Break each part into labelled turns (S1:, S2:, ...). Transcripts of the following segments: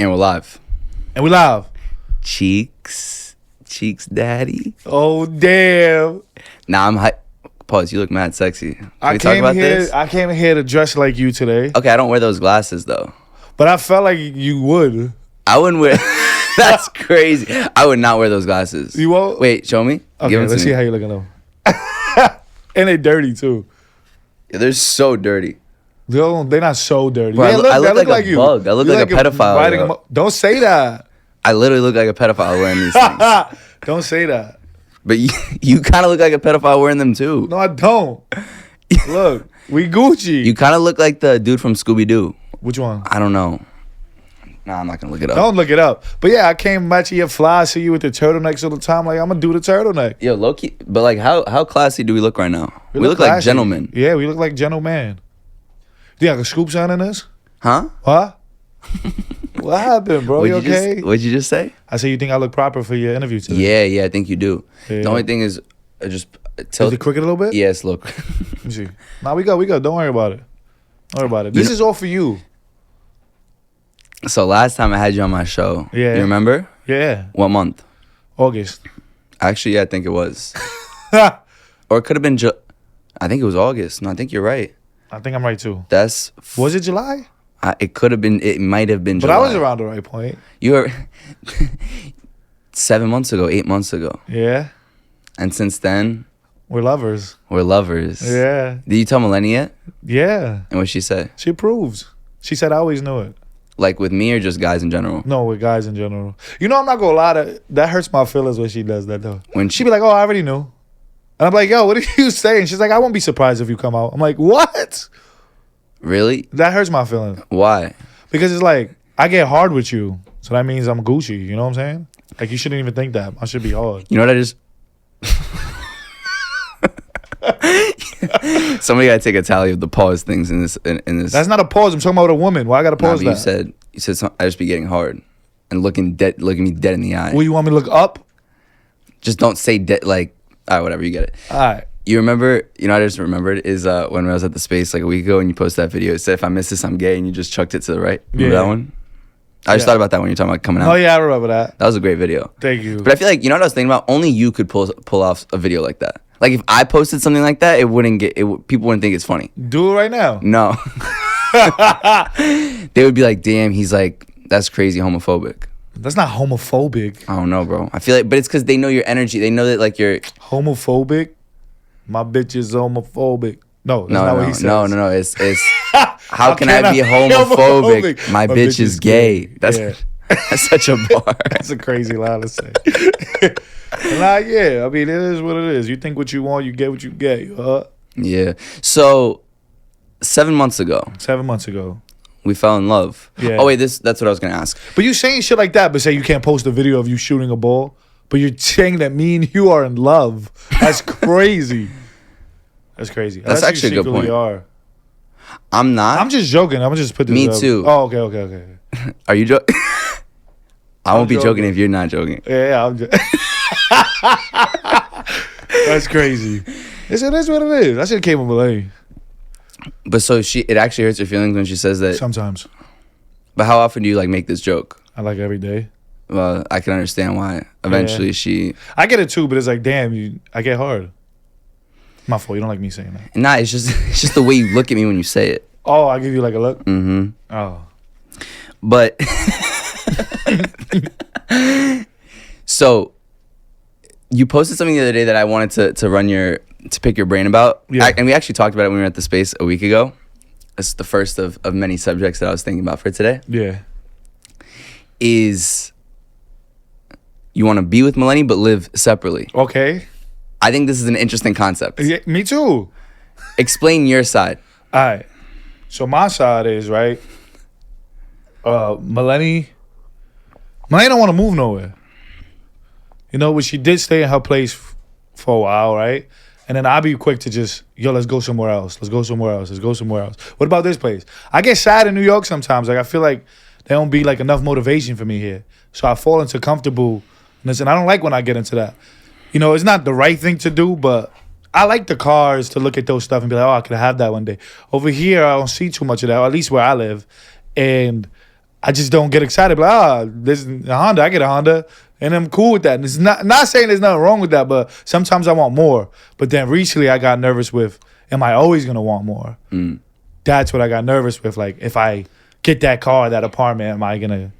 S1: And we're live.
S2: And we live.
S1: Cheeks daddy.
S2: Oh, damn.
S1: Nah, I'm hype. Pause, you look mad sexy. Can
S2: I
S1: we talk about this?
S2: I came here to dress like you today.
S1: Okay, I don't wear those glasses, though.
S2: But I felt like you would.
S1: I wouldn't wear... That's crazy. I would not wear those glasses.
S2: You won't?
S1: Wait, show me.
S2: Okay, let's see how you looking though. And they dirty, too.
S1: Yeah, they're so dirty.
S2: They're not so dirty.
S1: Bro,
S2: Yeah,
S1: I look like a
S2: you.
S1: bug. I look
S2: You
S1: like a pedophile, bro.
S2: Don't say that.
S1: I literally look like a pedophile wearing these things.
S2: Don't say that.
S1: But you kind of look like a pedophile wearing them, too.
S2: No, I don't. Look, we Gucci.
S1: You kind of look like the dude from Scooby-Doo.
S2: Which one?
S1: I don't know. Nah, I'm not going to look it up.
S2: Don't look it up. But yeah, I came matching your fly, see you with the turtlenecks all the time. Like, I'm going to do the turtleneck.
S1: Yo, low-key. But, like, how classy do we look right now? We look like
S2: classy.
S1: gentlemen.
S2: Yeah, we look like gentlemen. Do you have a scoop sign in this?
S1: Huh?
S2: What? What happened, bro? You okay?
S1: What'd you just say?
S2: I said you think I look proper for your interview today.
S1: Yeah, I think you do.
S2: Yeah.
S1: The only thing is, just
S2: Is it crooked a little bit?
S1: Yes, look.
S2: Let me see. Nah, we go. Don't worry about it. Don't worry about it. This is all for you.
S1: So last time I had you on my show,
S2: Yeah.
S1: you remember?
S2: Yeah.
S1: What month?
S2: August.
S1: Actually, yeah, I think it was. Or it could have been, I think it was August. No, I think you're right.
S2: I think I'm right too.
S1: Was
S2: it July?
S1: It could have been, it might have been
S2: But
S1: July.
S2: I was around the right point.
S1: You were 7 months ago, 8 months ago.
S2: Yeah.
S1: And since then,
S2: We're lovers.
S1: we're lovers.
S2: Yeah.
S1: Did you tell Maleni yet?
S2: Yeah.
S1: And what'd she say?
S2: She approves. She said I always knew it.
S1: Like with me or just guys in general?
S2: No, with guys in general. You know, I'm not gonna lie, that hurts my feelings when she does that though.
S1: When
S2: She be like, oh, I already knew. And I'm like, yo, what are you saying? She's like, I won't be surprised if you come out. I'm like, what?
S1: Really?
S2: That hurts my feelings.
S1: Why?
S2: Because it's like, I get hard with you. So that means I'm Gucci. You know what I'm saying? Like, you shouldn't even think that. I should be hard.
S1: You know what I just... Somebody got to take a tally of the pause things in this. In this.
S2: That's not a pause. I'm talking about a woman. Why I got to pause
S1: But
S2: that?
S1: you said I just be getting hard and looking me dead in the eye.
S2: Well, you want me to look up?
S1: Just don't say dead. Like, all right, whatever, you get it.
S2: All right.
S1: You remember? You know, I just remembered is when I was at the space like a week ago and you posted that video. It said, "If I miss this, I'm gay," and you just chucked it to the right. Remember that one? I just thought about that when you're talking about coming out.
S2: Oh yeah, I remember that.
S1: That was a great video.
S2: Thank you.
S1: But I feel like, you know what I was thinking about? Only you could pull off a video like that. Like if I posted something like that, people wouldn't think it's funny.
S2: Do it right now.
S1: No. They would be like, damn, he's like, that's crazy homophobic.
S2: That's not homophobic.
S1: I don't know, bro. I feel like, but it's because they know your energy. They know that like you're
S2: homophobic. My bitch is homophobic. No, that's not what he says.
S1: No. It's how can I be homophobic? My bitch is gay. That's such a bar.
S2: That's a crazy line to say. Nah, yeah. I mean, it is what it is. You think what you want, you get what you get.
S1: Yeah. So 7 months ago.
S2: 7 months ago.
S1: We fell in love.
S2: Yeah.
S1: Oh wait, that's what I was gonna ask.
S2: But you saying shit like that, but say you can't post a video of you shooting a ball, but you're saying that me and you are in love. That's crazy. That's crazy.
S1: That's actually a good point.
S2: Are.
S1: I'm not.
S2: I'm just joking. I'm just put this.
S1: Me
S2: up.
S1: too.
S2: Oh, okay.
S1: Are you joking? I won't be joking if you're not joking.
S2: Yeah, I'm just. That's crazy. That's what it is. I should have came with Maleni.
S1: But so it actually hurts your feelings when she says that.
S2: Sometimes.
S1: But how often do you like make this joke?
S2: I like every day.
S1: Well, I can understand why. Eventually,
S2: I get it too, but it's like, damn, I get hard. My fault. You don't like me saying that.
S1: Nah, it's just the way you look at me when you say it.
S2: Oh, I give you like a look.
S1: Mm-hmm.
S2: Oh.
S1: But so you posted something the other day that I wanted to pick your brain about.
S2: Yeah.
S1: And we actually talked about it when we were at the space a week ago. It's the first of many subjects that I was thinking about for today.
S2: Yeah.
S1: Is you want to be with Maleni but live separately.
S2: Okay.
S1: I think this is an interesting concept.
S2: Yeah, me too.
S1: Explain your side.
S2: All right. So my side is, right, Maleni don't want to move nowhere. You know, but she did stay in her place for a while, right? And then I'll be quick to just, yo, let's go somewhere else. Let's go somewhere else. Let's go somewhere else. What about this place? I get sad in New York sometimes. Like, I feel like there don't be, like, enough motivation for me here. So I fall into comfortableness, and I don't like when I get into that. You know, it's not the right thing to do, but I like the cars to look at those stuff and be like, oh, I could have that one day. Over here, I don't see too much of that, or at least where I live. And I just don't get excited. Like, this is a Honda, I get a Honda, and I'm cool with that. And it's not saying there's nothing wrong with that, but sometimes I want more. But then recently I got nervous with, am I always gonna want more? That's what I got nervous with. Like, if I get that car, that apartment, am I gonna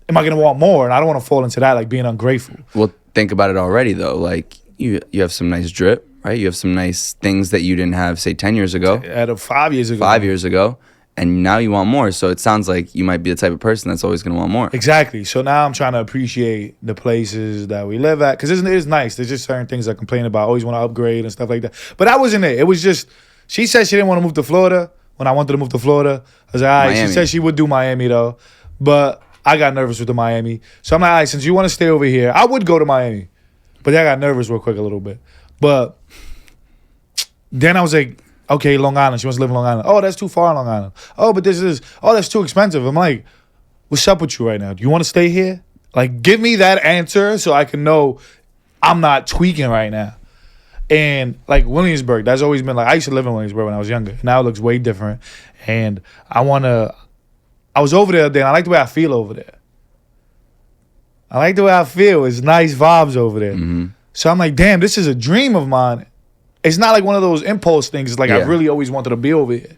S2: want more? And I don't want to fall into that, like being ungrateful.
S1: Well, think about it already though. Like you have some nice drip, right? You have some nice things that you didn't have, say, 10 years ago.
S2: At 5 years ago.
S1: 5 years ago. And now you want more. So it sounds like you might be the type of person that's always going to want more.
S2: Exactly. So now I'm trying to appreciate the places that we live at. Because it is nice. There's just certain things I complain about. I always want to upgrade and stuff like that. But that wasn't it. It was just, she said she didn't want to move to Florida. When I wanted to move to Florida, I was like, all right. Miami. She said she would do Miami, though. But I got nervous with the Miami. So I'm like, all right, since you want to stay over here, I would go to Miami. But then I got nervous real quick a little bit. But then I was like, okay, Long Island. She wants to live in Long Island. Oh, that's too far in Long Island. Oh, but that's too expensive. I'm like, what's up with you right now? Do you want to stay here? Like, give me that answer so I can know I'm not tweaking right now. And like Williamsburg, that's always been like, I used to live in Williamsburg when I was younger. Now it looks way different. And I was over there then. I like the way I feel over there. I like the way I feel. It's nice vibes over there. Mm-hmm. So I'm like, damn, this is a dream of mine. It's not like one of those impulse things. It's like, I really always wanted to be over here.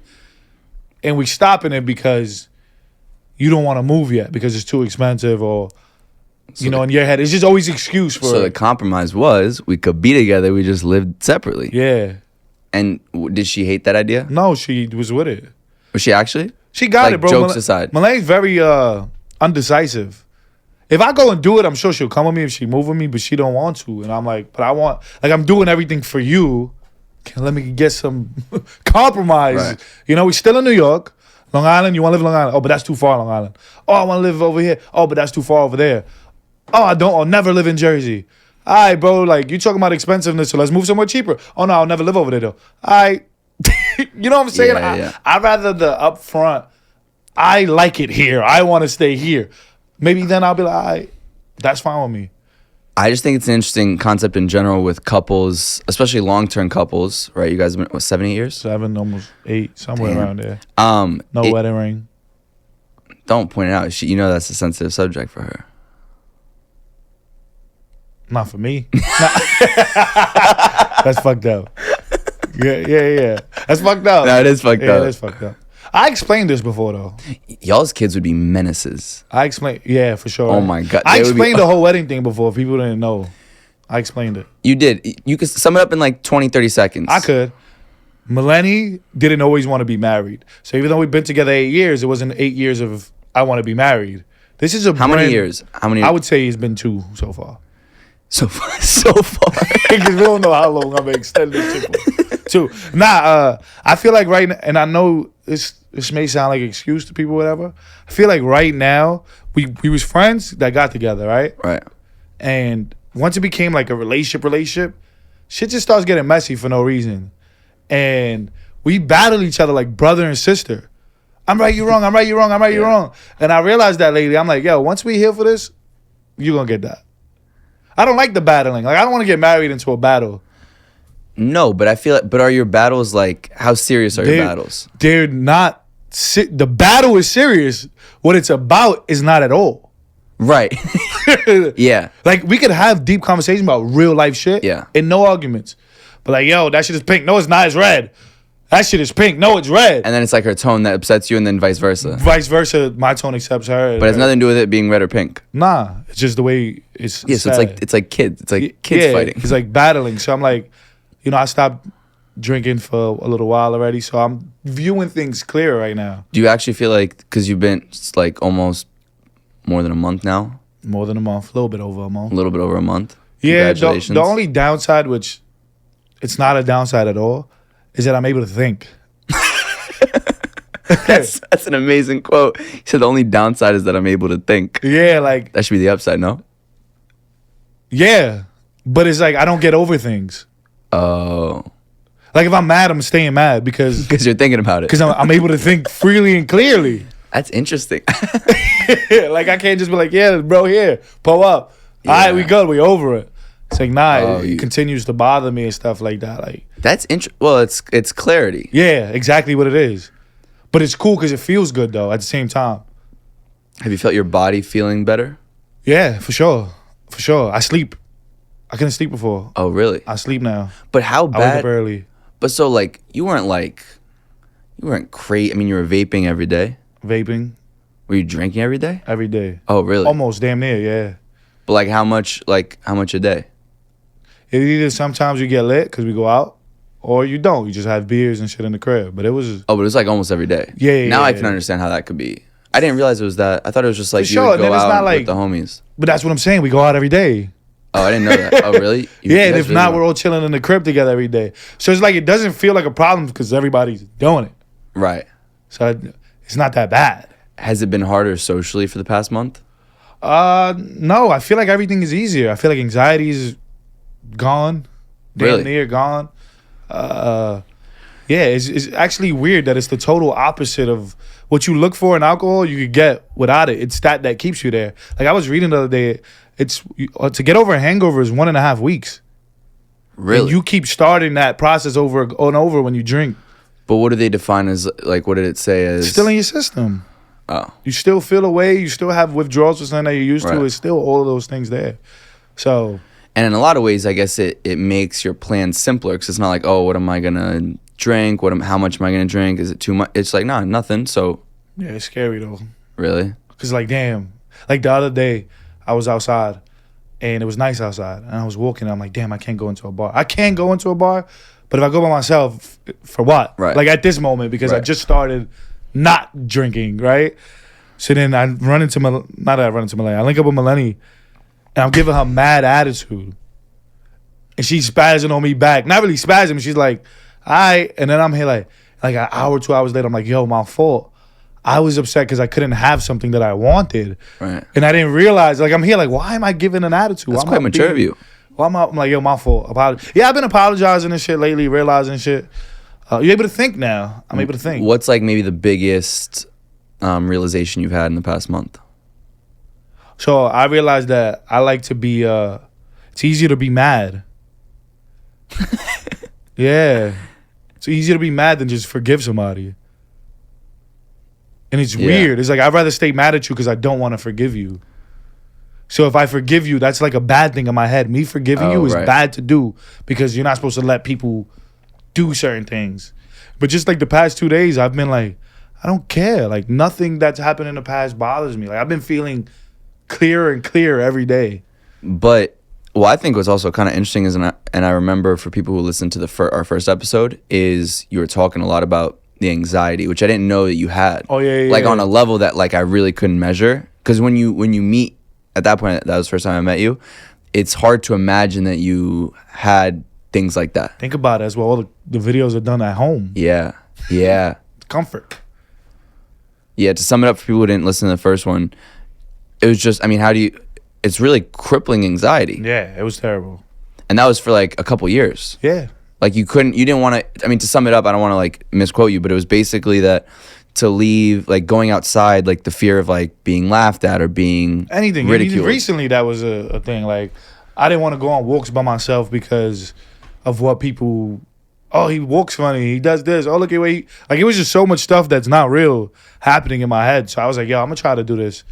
S2: And we stopping it because you don't want to move yet because it's too expensive or, in your head. It's just always excuse for it.
S1: So the compromise was we could be together. We just lived separately.
S2: Yeah.
S1: And did she hate that idea?
S2: No, she was with it.
S1: Was she actually?
S2: She got it, bro.
S1: Jokes aside.
S2: Maleni's very undecisive. If I go and do it, I'm sure she'll come with me if she move with me, but she don't want to. And I'm like, but I want, like, I'm doing everything for you. Let me get some compromise.
S1: Right.
S2: We still in New York. Long Island, you want to live in Long Island? Oh, but that's too far, Long Island. Oh, I want to live over here. Oh, but that's too far over there. Oh, I'll never live in Jersey. All right, bro, like, you talking about expensiveness, so let's move somewhere cheaper. Oh, no, I'll never live over there, though. All right. You know what I'm saying?
S1: Yeah.
S2: I'd rather the upfront, I like it here. I want to stay here. Maybe then I'll be like, all right, that's fine with me.
S1: I just think it's an interesting concept in general with couples, especially long-term couples, right? You guys have been, 7, 8 years?
S2: 7, almost 8, somewhere around there. No wedding ring.
S1: Don't point it out. That's a sensitive subject for her.
S2: Not for me. That's fucked up. Yeah. That's fucked up.
S1: No, it is fucked up.
S2: Yeah, it is fucked up. I explained this before, though.
S1: Y'all's kids would be menaces.
S2: I explained, yeah, for sure.
S1: Oh, my God.
S2: I explained the whole wedding thing before. People didn't know. I explained it.
S1: You did. You could sum it up in like 20, 30 seconds.
S2: I could. Maleni didn't always want to be married. So even though we've been together 8 years, it wasn't 8 years of I want to be married. This is
S1: How many years?
S2: I would say it's been 2 so far.
S1: So far.
S2: Because we don't know how long I'm going to extend this shit for. 2. I feel like right now, and I know this may sound like an excuse to people, whatever. I feel like right now, we was friends that got together, right?
S1: Right.
S2: And once it became like a relationship, shit just starts getting messy for no reason. And we battle each other like brother and sister. I'm right, you wrong, I'm right, you wrong, I'm right, you wrong. And I realized that lately. I'm like, yo, once we here for this, you're going to get that. I don't like the battling. Like, I don't want to get married into a battle.
S1: No, but I feel like, but are your battles like, how serious are your battles?
S2: They're not, the battle is serious. What it's about is not at all.
S1: Right. Yeah.
S2: Like, we could have deep conversations about real life shit.
S1: Yeah.
S2: And no arguments. But like, yo, that shit is pink. No, it's not. It's red. That shit is pink. No, it's red.
S1: And then it's like her tone that upsets you and then vice versa.
S2: Vice versa, my tone accepts her.
S1: But it has nothing to do with it being red or pink.
S2: Nah. It's just the way it's
S1: Yeah, so it's like kids. It's like kids fighting.
S2: It's like battling. So I'm like, I stopped drinking for a little while already. So I'm viewing things clear right now.
S1: Do you actually feel like, because you've been like almost more than a month now?
S2: More than a month. A little bit over a month.
S1: A little bit over a month.
S2: Yeah,
S1: Congratulations.
S2: the only downside, which it's not a downside at all, is that I'm able to think.
S1: That's an amazing quote. He said the only downside is that I'm able to think.
S2: Yeah, like...
S1: That should be the upside, no?
S2: Yeah. But it's like I don't get over things.
S1: Oh.
S2: Like if I'm mad, I'm staying mad because...
S1: Because you're thinking about it.
S2: Because I'm able to think freely and clearly.
S1: That's interesting.
S2: Like I can't just be like, yeah, bro, here, pull up. Yeah. All right, we good, we over it. It's like, nah, it continues to bother me and stuff like that. Like
S1: that's well, it's clarity.
S2: Yeah, exactly what it is. But it's cool because it feels good though at the same time.
S1: Have you felt your body feeling better?
S2: Yeah, for sure. For sure. I sleep. I couldn't sleep before.
S1: Oh, really?
S2: I sleep now.
S1: But how
S2: I wake
S1: bad?
S2: up early.
S1: But so like you weren't crazy. I mean, you were vaping every day.
S2: Vaping.
S1: Were you drinking every day?
S2: Every day.
S1: Oh, really?
S2: Almost damn near, yeah.
S1: But like how much a day?
S2: It either sometimes you get lit because we go out, or you don't. You just have beers and shit in the crib. But it was...
S1: Oh, but it was like almost every day.
S2: Yeah.
S1: Now I can understand how that could be. I didn't realize it was that. I thought it was just like
S2: For
S1: you
S2: sure,
S1: would
S2: then
S1: go
S2: it's
S1: out
S2: not like-
S1: with the homies.
S2: But that's what I'm saying. We go out every day.
S1: Oh, I didn't know that. Oh, really?
S2: Yeah, and if not, we're all chilling in the crib together every day. So it's like it doesn't feel like a problem because everybody's doing it.
S1: Right.
S2: So it's not that bad.
S1: Has it been harder socially for the past month?
S2: No, I feel like everything is easier. I feel like anxiety is gone. Damn
S1: Really?
S2: near gone. Yeah, it's actually weird that it's the total opposite of what you look for in alcohol. You could get without it. It's that keeps you there. Like I was reading the other day, it's to get over a hangover is 1.5 weeks.
S1: Really?
S2: And you keep starting that process over and over when you drink.
S1: But what do they define as, like, what did it say as?
S2: It's still in your system.
S1: Oh.
S2: You still feel away. You still have withdrawals or something that you're used to.
S1: Right.
S2: It's still all of those things there. So.
S1: And in a lot of ways, I guess it makes your plan simpler because it's not like, oh, what am I going to drink? How much am I going to drink? Is it too much? It's like, nah, nothing. So.
S2: Yeah, it's scary though.
S1: Really?
S2: Because like, damn. Like the other day, I was outside and it was nice outside. And I was walking and I'm like, damn, I can't go into a bar. I can go into a bar, but if I go by myself, for what?
S1: Right.
S2: Like at this moment, because I
S1: Right.
S2: just started not drinking, right? So then I run into Maleni. I link up with Maleni and I'm giving her mad attitude. And she's spazzing on me back. Not really spazzing, she's like, all right. And then I'm here like an hour, 2 hours later, I'm like, yo, my fault. I was upset because I couldn't have something that I wanted.
S1: Right.
S2: And I didn't realize, like, I'm here like, why am I giving an attitude?
S1: That's
S2: Why am
S1: quite
S2: I
S1: mature of you.
S2: I'm like, yo, my fault. Yeah, I've been apologizing and shit lately, realizing shit. You're able to think now. I'm able to think.
S1: What's like maybe the biggest realization you've had in the past month?
S2: So I realized that I like to be, it's easier to be mad. Yeah. It's easier to be mad than just forgive somebody. And it's weird. It's like, I'd rather stay mad at you because I don't want to forgive you. So if I forgive you, that's like a bad thing in my head. Me forgiving you is
S1: right.
S2: bad to do because you're not supposed to let people do certain things. But just like the past 2 days, I've been like, I don't care. Like nothing that's happened in the past bothers me. Like I've been feeling clearer and clearer every day.
S1: But what I think was also kind of interesting is, and I remember for people who listened to our first episode, is you were talking a lot about the anxiety, which I didn't know that you had.
S2: Oh, yeah.
S1: Like on a level that like I really couldn't measure. Because when you meet, at that point, that was the first time I met you, it's hard to imagine that you had things like that.
S2: Think about it as well. All the videos are done at home.
S1: Yeah. Yeah.
S2: Comfort.
S1: Yeah, to sum it up for people who didn't listen to the first one, it was just, I mean, it's really crippling anxiety.
S2: Yeah, it was terrible.
S1: And that was for like a couple years.
S2: Yeah.
S1: Like you didn't want to, I mean, to sum it up, I don't want to like misquote you, but it was basically that to leave, like going outside, like the fear of like being laughed at or being
S2: Anything.
S1: ridiculed.
S2: Even recently, that was a thing. Like, I didn't want to go on walks by myself because of what people, oh, he walks funny, he does this, oh, look at what he, like it was just so much stuff that's not real happening in my head. So I was like, yo, I'm going to try to do this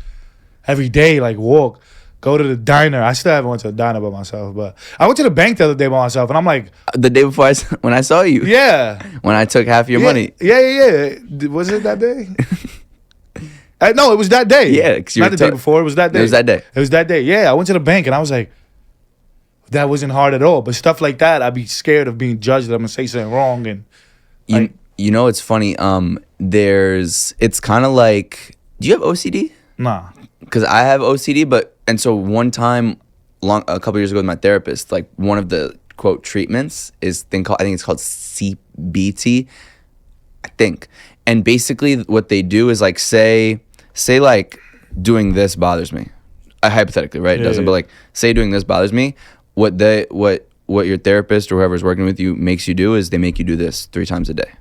S2: every day, like walk. Go to the diner. I still haven't went to the diner by myself, but I went to the bank the other day by myself, and I'm like,
S1: The day before when I saw you.
S2: yeah.
S1: When I took half your money.
S2: Yeah. Was it that day? No, it was that day.
S1: Yeah, 'cause you
S2: not
S1: were
S2: the day before. It was that day.
S1: It was that day.
S2: It was that day. Yeah, I went to the bank, and I was like, that wasn't hard at all. But stuff like that, I'd be scared of being judged that I'm gonna say something wrong, and like,
S1: You know, it's funny. It's kind of like, do you have OCD?
S2: nah.
S1: Because I have OCD, and so one time, a couple years ago with my therapist, like one of the quote treatments is I think it's called CBT, I think. And basically what they do is like say like doing this bothers me. Hypothetically, right? It doesn't,
S2: yeah.
S1: but like say doing this bothers me. What your therapist or whoever's working with you makes you do is they make you do this 3 times a day.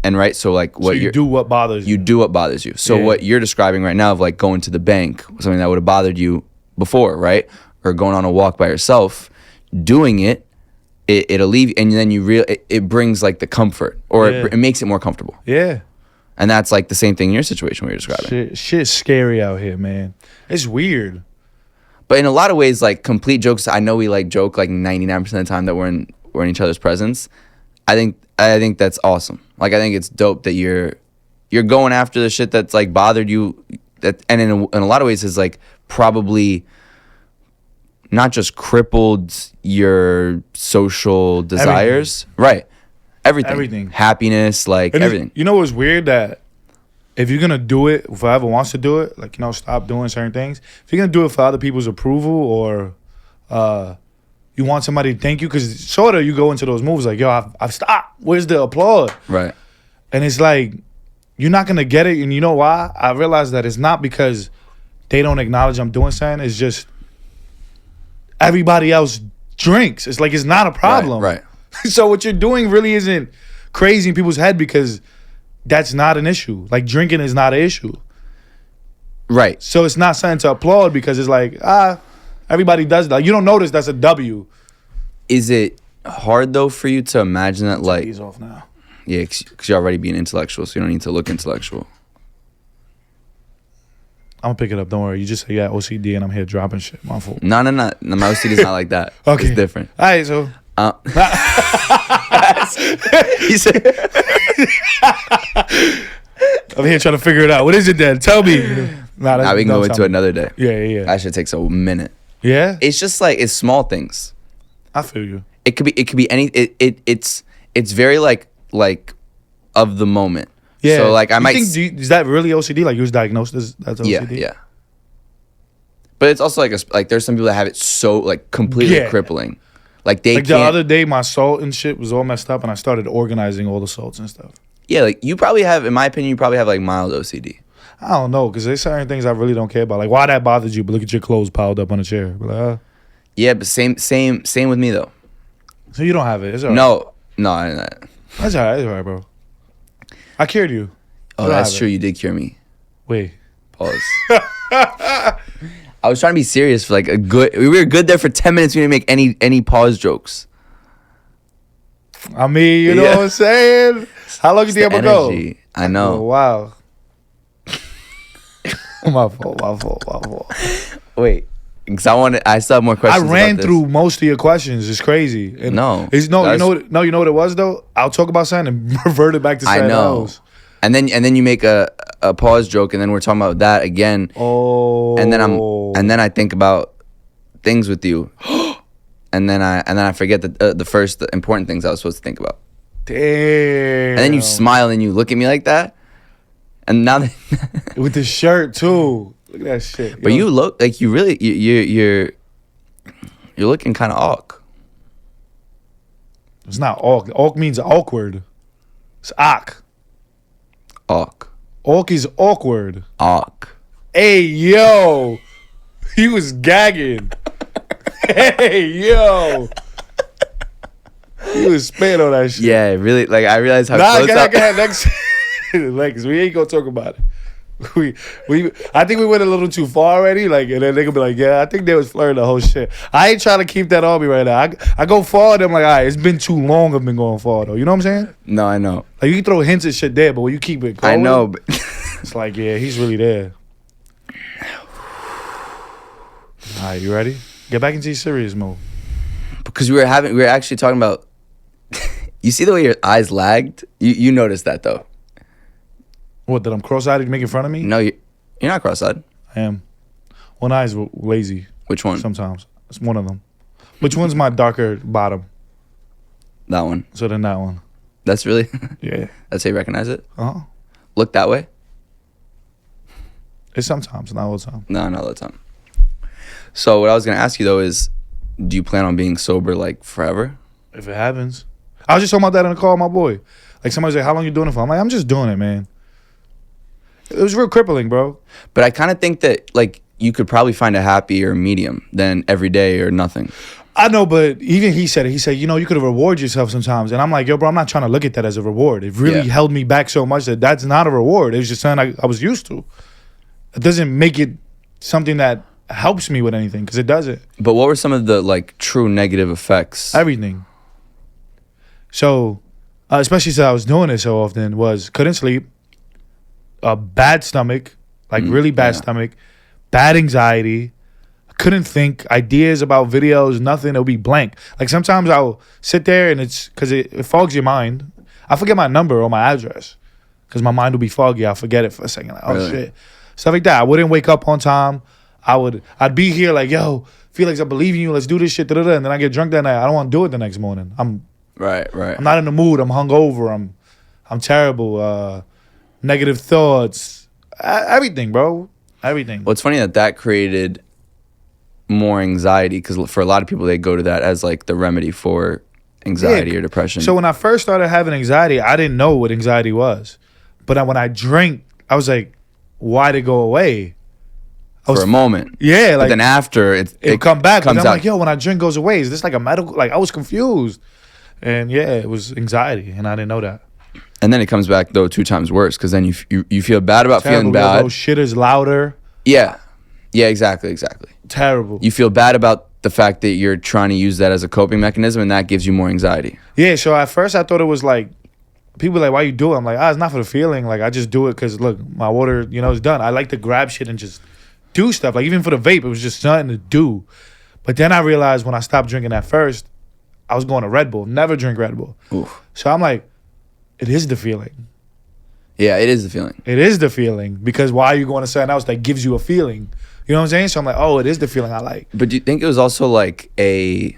S1: And right, so like what
S2: you do what bothers you.
S1: You do what bothers you. So
S2: Yeah.
S1: what you're describing right now of like going to the bank, something that would have bothered you before, right? Or going on a walk by yourself, doing it alleviates, and then it brings like the comfort, or
S2: Yeah.
S1: it makes it more comfortable.
S2: Yeah.
S1: And that's like the same thing in your situation where you're describing.
S2: Shit's scary out here, man. It's weird.
S1: But in a lot of ways, like complete jokes, I know we like joke like 99% of the time that we're in each other's presence. I think that's awesome. Like I think it's dope that you're going after the shit that's like bothered you, that and in a lot of ways is like probably not just crippled your social desires, right? Everything, happiness, like
S2: and
S1: everything.
S2: You know what's weird? That if you're gonna do it, if whoever wants to do it, like, you know, stop doing certain things. If you're gonna do it for other people's approval, or you want somebody to thank you, because sort of you go into those moves like, yo, I've stopped. Where's the applause?
S1: Right.
S2: And it's like, you're not gonna get it. And you know why? I realized that it's not because they don't acknowledge I'm doing something. It's just everybody else drinks. It's like, it's not a problem.
S1: Right.
S2: So what you're doing really isn't crazy in people's head, because that's not an issue. Like, drinking is not an issue.
S1: Right.
S2: So it's not something to applaud, because it's like, everybody does that. You don't notice that's a W.
S1: Is it hard though for you to imagine that, like,
S2: He's off now.
S1: Yeah, because you're already being intellectual, so you don't need to look intellectual.
S2: I'm gonna pick it up. Don't worry. You just say, yeah, OCD, and I'm here dropping shit. My fault.
S1: No, my OCD is not like that.
S2: Okay.
S1: It's different.
S2: All right, so.
S1: He said,
S2: I'm here trying to figure it out. What is it then? Tell me.
S1: Nah, we can go into another day.
S2: Yeah.
S1: That shit takes a minute.
S2: Yeah?
S1: It's just like, it's small things.
S2: I feel you.
S1: It could be any. It's very like of the moment.
S2: Yeah.
S1: So like I might.
S2: Is that really OCD? Like, you was diagnosed as that's OCD?
S1: Yeah. But it's also like there's some people that have it so like completely crippling. Like they
S2: like
S1: can't.
S2: The other day, my salt and shit was all messed up, and I started organizing all the salts and stuff.
S1: Yeah, like you probably have, in my opinion, you probably have like mild OCD.
S2: I don't know, because there's certain things I really don't care about. Like, why that bothers you, but look at your clothes piled up on a chair. Like,
S1: Yeah, but same with me though.
S2: So you don't have it? It's all right.
S1: No.
S2: That's all right. It's all right, bro. I cured you.
S1: Oh, that's true. You did cure me.
S2: Wait.
S1: Pause. I was trying to be serious for like we were good there for 10 minutes. We didn't make any pause jokes.
S2: I mean, you know what I'm saying? How long did you ever go?
S1: I know.
S2: Oh, wow. My fault.
S1: Wait, because I still have more questions.
S2: I ran through most of your questions. It's crazy. And you know what it was though? I'll talk about something and revert it back to something else.
S1: And then you make a pause joke, and then we're talking about that again.
S2: Oh.
S1: And then I think about things with you. And then I forget the first important things I was supposed to think about.
S2: Damn.
S1: And then you smile and you look at me like that. And now
S2: with the shirt too. Look at that shit.
S1: But you look like you really you're looking kind of awk.
S2: It's not awk. Awk means awkward. It's awk.
S1: Awk.
S2: Awk is awkward.
S1: Awk.
S2: Hey yo, he was gagging. Hey yo, he was spitting on that shit.
S1: Yeah, really. Like I realized how
S2: close. Go ahead, next. Lex, we ain't gonna talk about it. I think we went a little too far already. Like, and then they could be like, yeah, I think they was flirting the whole shit. I ain't trying to keep that on me right now. I go forward. I'm like, all right, it's been too long. I've been going forward though. You know what I'm saying?
S1: No, I know.
S2: Like, you can throw hints at shit there, but when you keep it going,
S1: I know. But
S2: it's like, yeah, he's really there. All right, you ready? Get back into your serious mode.
S1: Because we were actually talking about. You see the way your eyes lagged? You noticed that though.
S2: What, that I'm cross-eyed? You making fun of me?
S1: No, you're not cross-eyed.
S2: I am. One eye is lazy.
S1: Which one?
S2: Sometimes. It's one of them. Which one's my darker bottom?
S1: That one.
S2: So then that one.
S1: That's really?
S2: Yeah.
S1: That's how you recognize it?
S2: Uh-huh.
S1: Look that way?
S2: It's sometimes, not all the time.
S1: No, not all the time. So what I was going to ask you though is, do you plan on being sober like forever?
S2: If it happens. I was just talking about that in the call with my boy. Like, somebody's like, how long you doing it for? I'm like, I'm just doing it, man. It was real crippling, bro.
S1: But I kind of think that like you could probably find a happier medium than every day or nothing.
S2: I know, but even he said it. He said, you know, you could have rewarded yourself sometimes. And I'm like, yo, bro, I'm not trying to look at that as a reward. It really held me back so much that that's not a reward. It was just something I was used to. It doesn't make it something that helps me with anything, because it doesn't.
S1: But what were some of the like true negative effects?
S2: Everything. So, especially since I was doing it so often, was couldn't sleep. a bad stomach, like really bad stomach, bad anxiety. I couldn't think, ideas about videos, nothing. It'll be blank. Like sometimes I'll sit there and it's because it fogs your mind. I forget my number or my address because my mind will be foggy. I'll forget it for a second. Like, oh shit. Stuff like that. I wouldn't wake up on time. I'd be here like, yo, Felix, I believe in you. Let's do this shit. Da-da-da. And then I get drunk that night. I don't want to do it the next morning. I'm not in the mood. I'm hungover. I'm terrible. Negative thoughts. Everything, bro. Everything.
S1: Well, it's funny that created more anxiety because for a lot of people, they go to that as like the remedy for anxiety or depression.
S2: So when I first started having anxiety, I didn't know what anxiety was. But when I drank, I was like, why'd it go away?
S1: For a moment.
S2: Yeah.
S1: But then after, it
S2: come back.
S1: Comes
S2: but I'm
S1: out.
S2: like, yo, when I drink goes away. Is this like a medical? Like, I was confused. And yeah, it was anxiety. And I didn't know that.
S1: And then it comes back, though, 2 times worse because then you feel bad about
S2: Terrible,
S1: feeling bad.
S2: Bro. Shit is louder.
S1: Yeah. Yeah, exactly.
S2: Terrible.
S1: You feel bad about the fact that you're trying to use that as a coping mechanism and that gives you more anxiety.
S2: Yeah, so at first I thought it was like, people were like, why you do it? I'm like, it's not for the feeling. Like, I just do it because, look, my water, is done. I like to grab shit and just do stuff. Like, even for the vape, it was just something to do. But then I realized when I stopped drinking at first, I was going to Red Bull. Never drink Red Bull.
S1: Oof.
S2: So I'm like, it is the feeling.
S1: Yeah, it is the feeling.
S2: It is the feeling. Because why are you going to something else that gives you a feeling? You know what I'm saying? So I'm like, oh, it is the feeling I like.
S1: But do you think it was also like a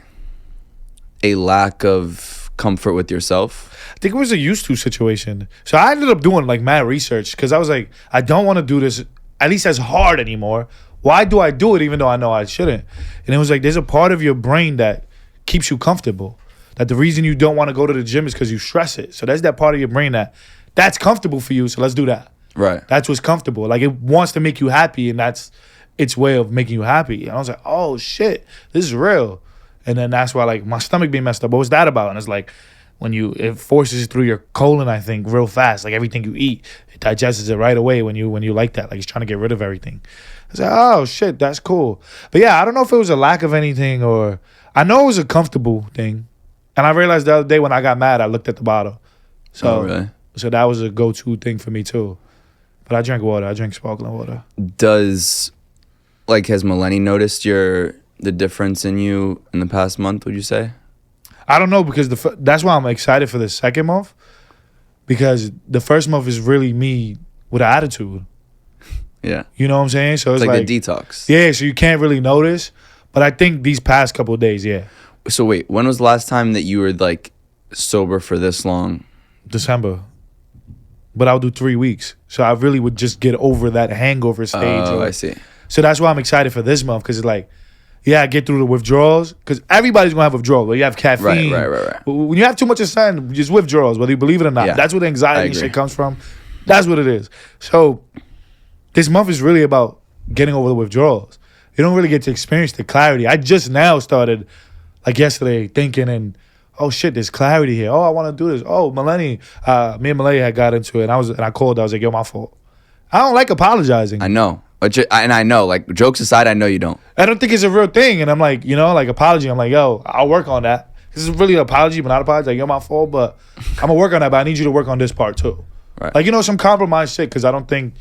S1: lack of comfort with yourself?
S2: I think it was a used to situation. So I ended up doing like mad research because I was like, I don't want to do this at least as hard anymore. Why do I do it even though I know I shouldn't? And it was like, there's a part of your brain that keeps you comfortable. That the reason you don't want to go to the gym is because you stress it. So that's that part of your brain that's comfortable for you. So let's do that.
S1: Right.
S2: That's what's comfortable. Like, it wants to make you happy, and that's its way of making you happy. And I was like, oh shit, this is real. And then that's why like my stomach being messed up. What was that about? And it's like it forces it through your colon, I think, real fast. Like everything you eat, it digests it right away when you like that. Like it's trying to get rid of everything. I was like, oh shit, that's cool. But yeah, I don't know if it was a lack of anything or I know it was a comfortable thing. And I realized the other day when I got mad, I looked at the bottle. So,
S1: really?
S2: So that was a go-to thing for me too. But I drink water. I drink sparkling water.
S1: Has Maleni noticed the difference in you in the past month, would you say?
S2: I don't know because that's why I'm excited for the second month. Because the first month is really me with an attitude.
S1: Yeah.
S2: You know what I'm saying? So it's
S1: like a detox.
S2: Yeah, so you can't really notice. But I think these past couple of days, yeah.
S1: So wait, when was the last time that you were like sober for this long?
S2: December. But I'll do 3 weeks. So I really would just get over that hangover stage.
S1: Oh, I see.
S2: So that's why I'm excited for this month because it's like, yeah, I get through the withdrawals because everybody's going to have withdrawals. But you have caffeine.
S1: Right.
S2: When you have too much of something, just withdrawals, whether you believe it or not.
S1: Yeah,
S2: that's where the anxiety and shit comes from. That's what it is. So this month is really about getting over the withdrawals. You don't really get to experience the clarity. I just now started, like yesterday, thinking and, oh shit, there's clarity here. Oh, I want to do this. Oh, Maleni, me and Maleni had got into it, and I called. I was like, yo, my fault. I don't like apologizing.
S1: I know. And I know, like, jokes aside, I know you don't.
S2: I don't think it's a real thing. And I'm like, like apology. I'm like, yo, I'll work on that. This is really an apology, but not apology. Like, yo, my fault, but I'm going to work on that, but I need you to work on this part too.
S1: Right.
S2: Like, some compromise shit, because I don't think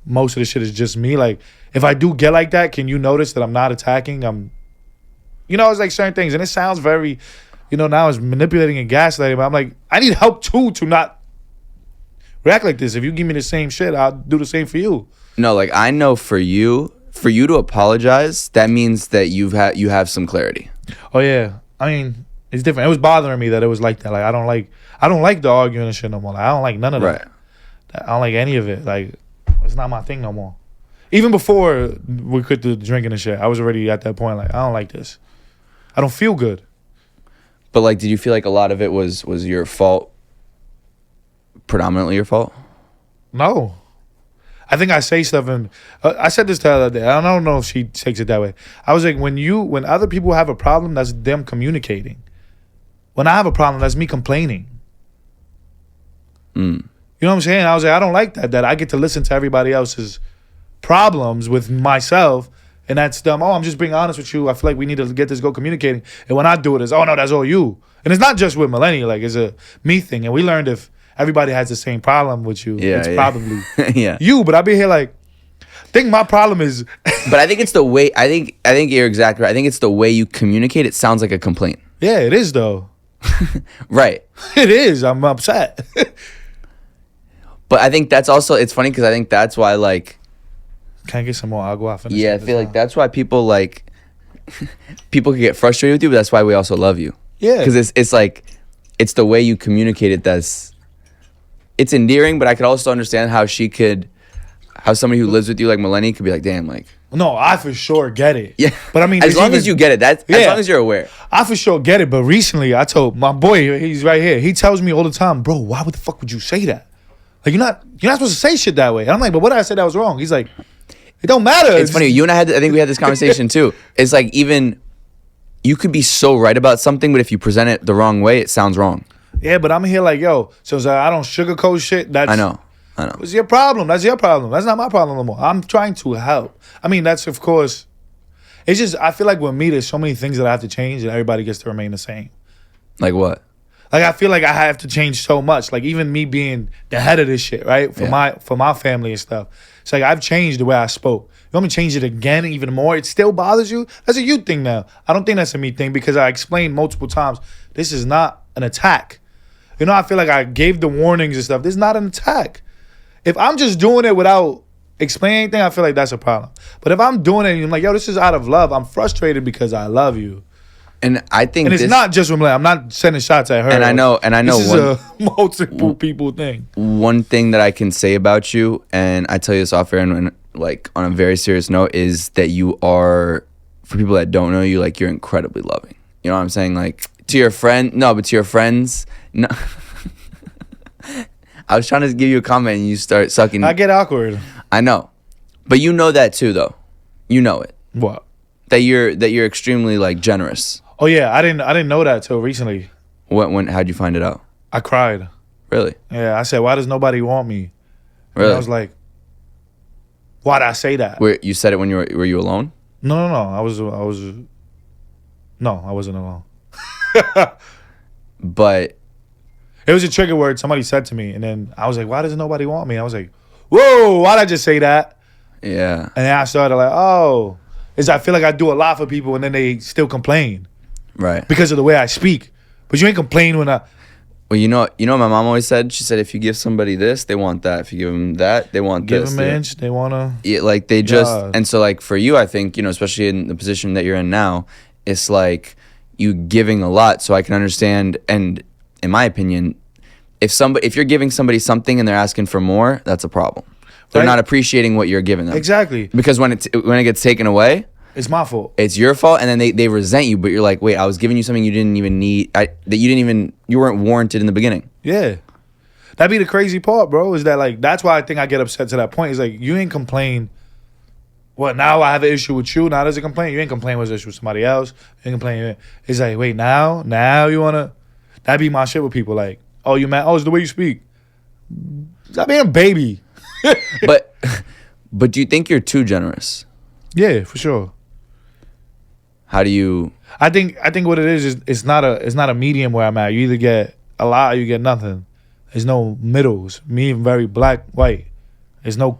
S2: most of the shit is just me. Like, if I do get like that, can you notice that I'm not attacking? It's like certain things. And it sounds very, now it's manipulating and gaslighting, but I'm like, I need help too to not react like this. If you give me the same shit, I'll do the same for you.
S1: No, like I know for you to apologize, that means that you have some clarity.
S2: Oh yeah, I mean it's different. It was bothering me that it was like that. Like I don't like the arguing and shit no more. Like I don't like none of that. I don't like any of it. Like it's not my thing no more. Even before we quit the drinking and shit, I was already at that point. Like I don't like this. I don't feel good.
S1: But like, did you feel like a lot of it was your fault? Predominantly your fault?
S2: No. I think I say stuff and I said this to her the other day. I don't know if she takes it that way. I was like, when other people have a problem, that's them communicating. When I have a problem, that's me complaining. You know what I'm saying? I was like, I don't like that I get to listen to everybody else's problems with myself, and that's them. Oh, I'm just being honest with you. I feel like we need to get this go communicating. And when I do it, it's, oh no, that's all you. And it's not just with Maleni, like it's a me thing. And we learned if everybody has the same problem with you.
S1: Yeah,
S2: it's
S1: yeah.
S2: probably
S1: Yeah.
S2: you. But I be here like, I think my problem is
S1: But I think it's the way. I think you're exactly right. I think it's the way you communicate. It sounds like a complaint.
S2: yeah, it is though.
S1: Right.
S2: It is. I'm upset.
S1: But I think that's also. It's funny because I think that's why like.
S2: Can I get some more agua?
S1: Yeah, I feel like that's why people like. People can get frustrated with you, but that's why we also love you.
S2: Yeah.
S1: Because it's like, it's the way you communicate it that's. It's endearing, but I could also understand how somebody who lives with you like Maleni could be like, damn, like.
S2: No, I for sure get it.
S1: Yeah.
S2: But I mean,
S1: as long as you get it, as
S2: Yeah.
S1: long as you're aware.
S2: I for sure get it. But recently, I told my boy, he's right here. He tells me all the time, bro, why the fuck would you say that? Like you're not supposed to say shit that way. And I'm like, but what did I say that was wrong? He's like, it don't matter.
S1: It's funny. You and I I think we had this conversation too. It's like even you could be so right about something, but if you present it the wrong way, it sounds wrong.
S2: Yeah, but I'm here like, yo, so it's like, I don't sugarcoat shit. That's
S1: I know.
S2: It's your problem. That's your problem. That's not my problem no more. I'm trying to help. I mean, that's of course. It's just I feel like with me, there's so many things that I have to change, and everybody gets to remain the same.
S1: Like what?
S2: Like I feel like I have to change so much. Like even me being the head of this shit, right? For my family and stuff. It's like I've changed the way I spoke. You want me to change it again even more? It still bothers you? That's a you thing now. I don't think that's a me thing because I explained multiple times. This is not an attack. You know, I feel like I gave the warnings and stuff. This is not an attack. If I'm just doing it without explaining anything, I feel like that's a problem. But if I'm doing it and I'm like, yo, this is out of love. I'm frustrated because I love you.
S1: And I think
S2: And it's not just from like, I'm not sending shots at her.
S1: And I know
S2: This is a multiple people thing.
S1: one thing that I can say about you, and I tell you this off air, and like on a very serious note, is that you are, for people that don't know you, like you're incredibly loving. You know what I'm saying? Like to your but to your friends, no. I was trying to give you a comment and you start sucking.
S2: I get awkward.
S1: I know, but you know that too, though. You know it.
S2: What?
S1: That you're extremely like generous.
S2: Oh yeah, I didn't know that till recently.
S1: How'd you find it out?
S2: I cried.
S1: Really?
S2: Yeah, I said, why does nobody want me?
S1: Really?
S2: And I was like, why'd I say that?
S1: You said it when were you alone?
S2: No. I wasn't alone.
S1: But
S2: It was a trigger word somebody said to me, and then I was like, why does nobody want me? I was like, whoa, why'd I just say that?
S1: yeah.
S2: And then I started like, oh, I feel like I do a lot for people, and then they still complain
S1: Right.
S2: because of the way I speak. But you ain't complain when I.
S1: Well, you know what my mom always said? She said if you give somebody this, they want that. If you give them that, they want
S2: Give
S1: this.
S2: them an inch, they wanna.
S1: Yeah, like they just
S2: Yeah.
S1: and so like for you, I think, especially in the position that you're in now, it's like you giving a lot. So I can understand, and in my opinion, if you're giving somebody something and they're asking for more, that's a problem. They're
S2: Right.
S1: not appreciating what you're giving them.
S2: Exactly.
S1: Because when it gets taken away,
S2: It's my fault.
S1: it's your fault, and then they resent you. But you're like, wait, I was giving you something you didn't even need. You weren't warranted in the beginning.
S2: Yeah. That'd be the crazy part, bro, is that like that's why I think I get upset to that point. Is like you ain't complain. What now I have an issue with you, now there's a complaint. You ain't complain with an issue with somebody else. You ain't complain. It's like, wait, now you wanna that'd be my shit with people. Like, oh, you mad? Oh, it's the way you speak. Stop being a baby.
S1: But do you think you're too generous?
S2: Yeah, for sure.
S1: How do you?
S2: I think what it is it's not a medium where I'm at. You either get a lot or you get nothing. There's no middles. Me, very black, white. There's no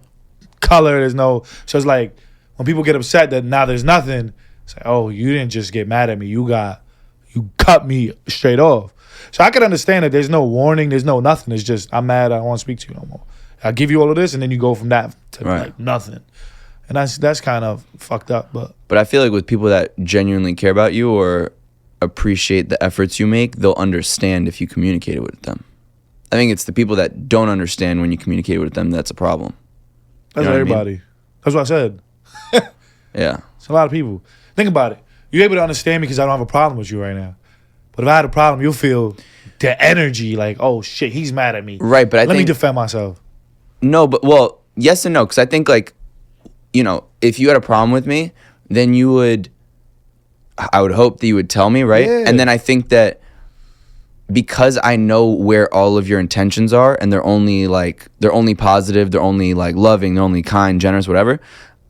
S2: color. There's no. So it's like when people get upset that now there's nothing. It's like, oh, you didn't just get mad at me. You cut me straight off. So I can understand that there's no warning. There's no nothing. It's just I'm mad. I don't want to speak to you no more. I give you all of this, and then you go from that to
S1: Right.
S2: like nothing. And that's kind of fucked up.
S1: But I feel like with people that genuinely care about you or appreciate the efforts you make, they'll understand if you communicate it with them. I think it's the people that don't understand when you communicate with them that's a problem.
S2: That's
S1: You know what I mean?
S2: everybody. That's what I said.
S1: Yeah.
S2: It's a lot of people. Think about it. You're able to understand me because I don't have a problem with you right now. But if I had a problem, you'll feel the energy like, oh shit, he's mad at me.
S1: Right, but I
S2: Let me
S1: think
S2: defend myself.
S1: no, but well, yes and no, because I think like, if you had a problem with me, then I would hope that you would tell me, right?
S2: Yeah.
S1: And then I think that because I know where all of your intentions are, and they're only positive, they're only like loving, they're only kind, generous, whatever.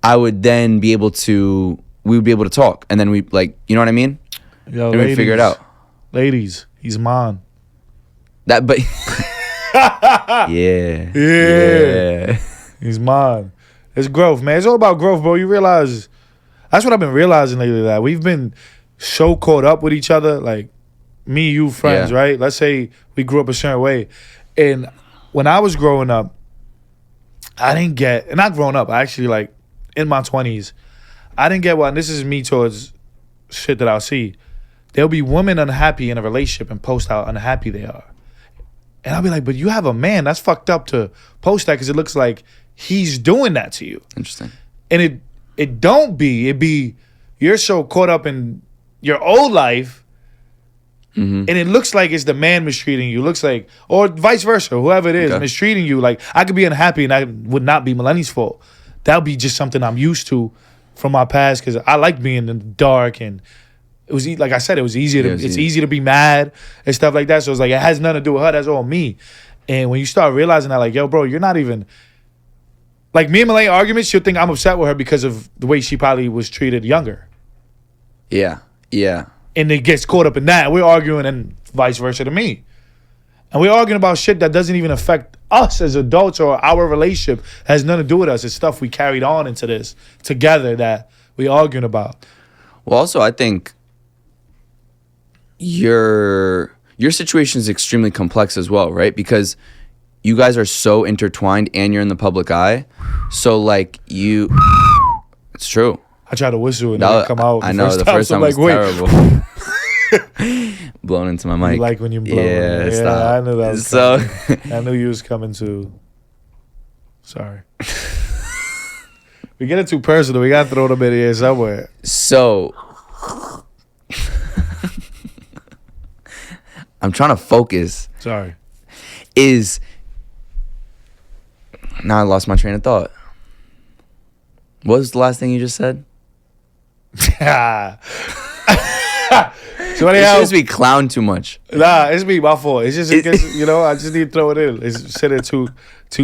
S1: I would then we would be able to talk, and then we like, you know what I mean?
S2: Yo,
S1: And we figure it out.
S2: Ladies, he's mine.
S1: But Yeah.
S2: Yeah. He's mine. It's growth, man. It's all about growth, bro. You realize that's what I've been realizing lately. That we've been so caught up with each other, like me, you, friends,
S1: Yeah.
S2: right? Let's say we grew up a certain way, and when I was growing up, I didn't get, and not growing up, I actually like in my 20s, I didn't get what, and this is me towards shit that I'll see. There'll be women unhappy in a relationship and post how unhappy they are. And I'll be like, but you have a man. That's fucked up to post that because it looks like he's doing that to you.
S1: Interesting.
S2: And it don't be. It be you're so caught up in your old life and it looks like it's the man mistreating you. Looks like, or vice versa, whoever it is mistreating you. Like I could be unhappy and that would not be Maleni's fault. That would be just something I'm used to from my past because I like being in the dark and it was like I said, it was easier. It's easy to be mad and stuff like that. So it's like it has nothing to do with her. That's all me. And when you start realizing that, like, yo, bro, you're not even like me and Maleni arguments. She'll think I'm upset with her because of the way she probably was treated younger.
S1: Yeah. Yeah.
S2: And it gets caught up in that. We're arguing and vice versa to me. And we're arguing about shit that doesn't even affect us as adults or our relationship. It has nothing to do with us. It's stuff we carried on into this together that we're arguing about.
S1: Well, also, I think your situation is extremely complex as well, right? Because you guys are so intertwined and you're in the public eye. So, like, it's true.
S2: I tried to whistle and it didn't come out.
S1: I know, the first time was terrible. Blown into my mic.
S2: You like when you blow.
S1: Yeah, stop.
S2: I knew that was coming. I knew you was coming too. Sorry. We get it too personal. We got to throw them in here somewhere.
S1: So, I'm trying to focus.
S2: Sorry.
S1: Now I lost my train of thought. What was the last thing you just said?
S2: So
S1: It seems we clown too much.
S2: Nah, it's me, my fault. It's just, I just need to throw it in. It's sitting too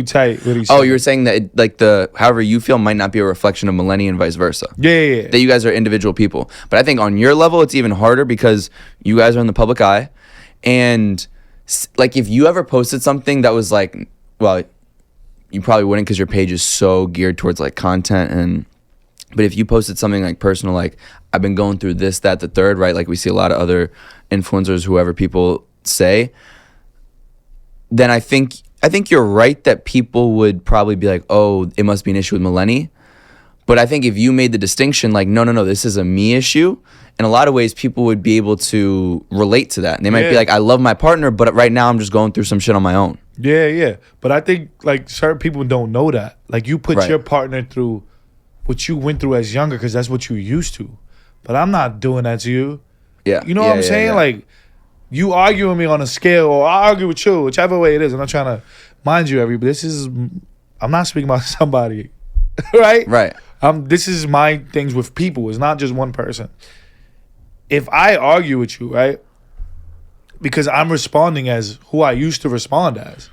S2: tight with each other.
S1: Oh, you were saying that however you feel might not be a reflection of Maleni and vice versa.
S2: Yeah.
S1: That you guys are individual people. But I think on your level, it's even harder because you guys are in the public eye. And like if you ever posted something that was like, well, you probably wouldn't because your page is so geared towards like content but if you posted something like personal, like I've been going through this, that, the third, right? Like we see a lot of other influencers, whoever people say, then I think you're right that people would probably be like, oh, it must be an issue with Maleni. But I think if you made the distinction, like, no, this is a me issue, in a lot of ways, people would be able to relate to that. And they might be like, I love my partner, but right now I'm just going through some shit on my own.
S2: Yeah. But I think like certain people don't know that. Like you put your partner through what you went through as younger because that's what you used to. But I'm not doing that to you.
S1: Yeah.
S2: You know what I'm saying? Yeah. Like you argue with me on a scale or I argue with you, whichever way it is. I'm not trying to mind you I'm not speaking about somebody. Right?
S1: Right.
S2: This is my things with people. It's not just one person. If I argue with you, right? Because I'm responding as who I used to respond as.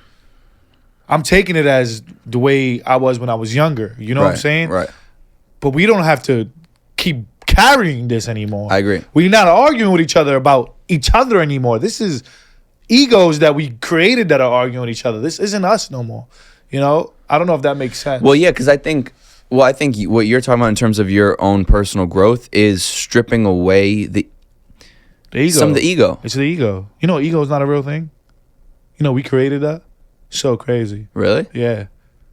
S2: I'm taking it as the way I was when I was younger. You know what I'm saying?
S1: Right.
S2: But we don't have to keep carrying this anymore.
S1: I agree.
S2: We're not arguing with each other about each other anymore. This is egos that we created that are arguing with each other. This isn't us no more. You know? I don't know if that makes sense.
S1: Well, yeah, because I think what you're talking about in terms of your own personal growth is stripping away the ego. Some of the ego.
S2: It's the ego. You know, ego is not a real thing. You know, we created that. So crazy.
S1: Really?
S2: Yeah.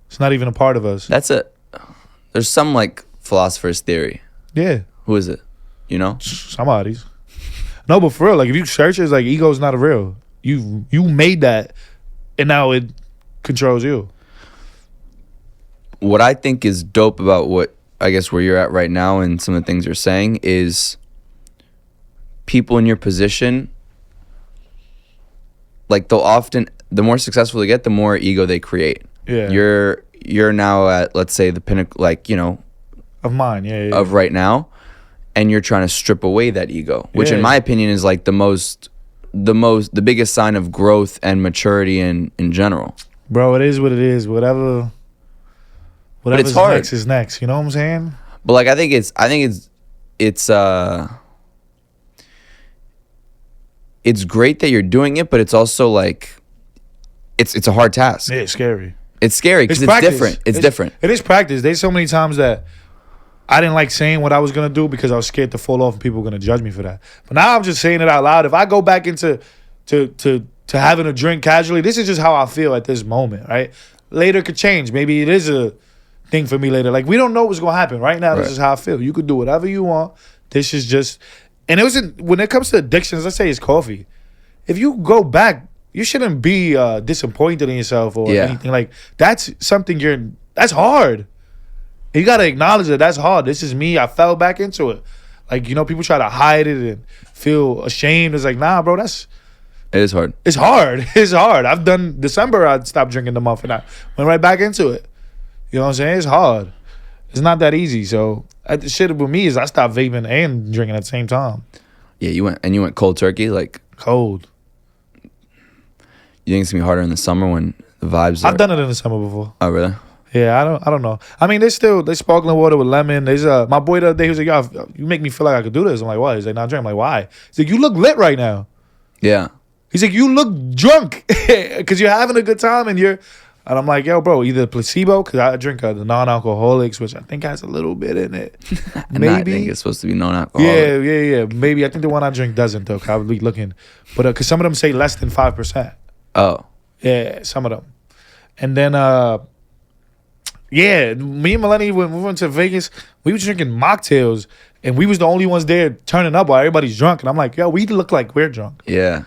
S2: It's not even a part of us.
S1: There's some like philosopher's theory.
S2: Yeah.
S1: Who is it? You know?
S2: Somebody's. No, but for real, like if you search it, it's like ego's not a real. You made that and now it controls you.
S1: What I think is dope about what I guess where you're at right now and some of the things you're saying is people in your position, like the more successful they get, the more ego they create.
S2: Yeah.
S1: You're now at, let's say, the pinnacle, like, you know,
S2: of mine, yeah.
S1: Of right now, and you're trying to strip away that ego, which in my opinion is like the biggest sign of growth and maturity in general.
S2: Bro, it is what it is. Whatever's
S1: hard.
S2: Next is next. You know what I'm saying?
S1: But like I think it's great that you're doing it, but it's also like it's a hard task.
S2: Yeah, it's scary.
S1: It's scary because it's
S2: practice.
S1: different. It's different.
S2: It is practice. There's so many times that I didn't like saying what I was gonna do because I was scared to fall off and people were gonna judge me for that. But now I'm just saying it out loud. If I go back into to having a drink casually, this is just how I feel at this moment, right? Later could change. Maybe it is a thing for me later. Like, we don't know what's gonna happen. Right now, this is how I feel. You could do whatever you want. This is just, and when it comes to addictions, let's say it's coffee. If you go back, you shouldn't be disappointed in yourself or anything. Like, that's something that's hard. You gotta acknowledge that that's hard. This is me. I fell back into it. Like, people try to hide it and feel ashamed. It's like, nah, bro, it
S1: is hard.
S2: It's hard. It's hard. I've done December, I stopped drinking the month and I went right back into it. You know what I'm saying? It's hard. It's not that easy. So the shit with me is I stopped vaping and drinking at the same time.
S1: Yeah, you went cold turkey, like
S2: cold.
S1: You think it's gonna be harder in the summer when the vibes
S2: I've done it in the summer before.
S1: Oh, really?
S2: Yeah, I don't know. I mean, there's sparkling water with lemon. There's my boy the other day, he was like, yo, you make me feel like I could do this. I'm like, what? He's like, nah, drink. I'm like, why? He's like, you look lit right now.
S1: Yeah.
S2: He's like, you look drunk because you're having a good time and I'm like, yo, bro, either placebo, because I drink the non-alcoholics, which I think has a little bit in it. Maybe.
S1: I think it's supposed to be non-alcoholic.
S2: Yeah. Maybe. I think the one I drink doesn't, though. I'll be looking. But because some of them say less than 5%.
S1: Oh.
S2: Yeah, some of them. And then, me and Maleni, when we went to Vegas, we were drinking mocktails, and we was the only ones there turning up while everybody's drunk. And I'm like, yo, we look like we're drunk.
S1: Yeah.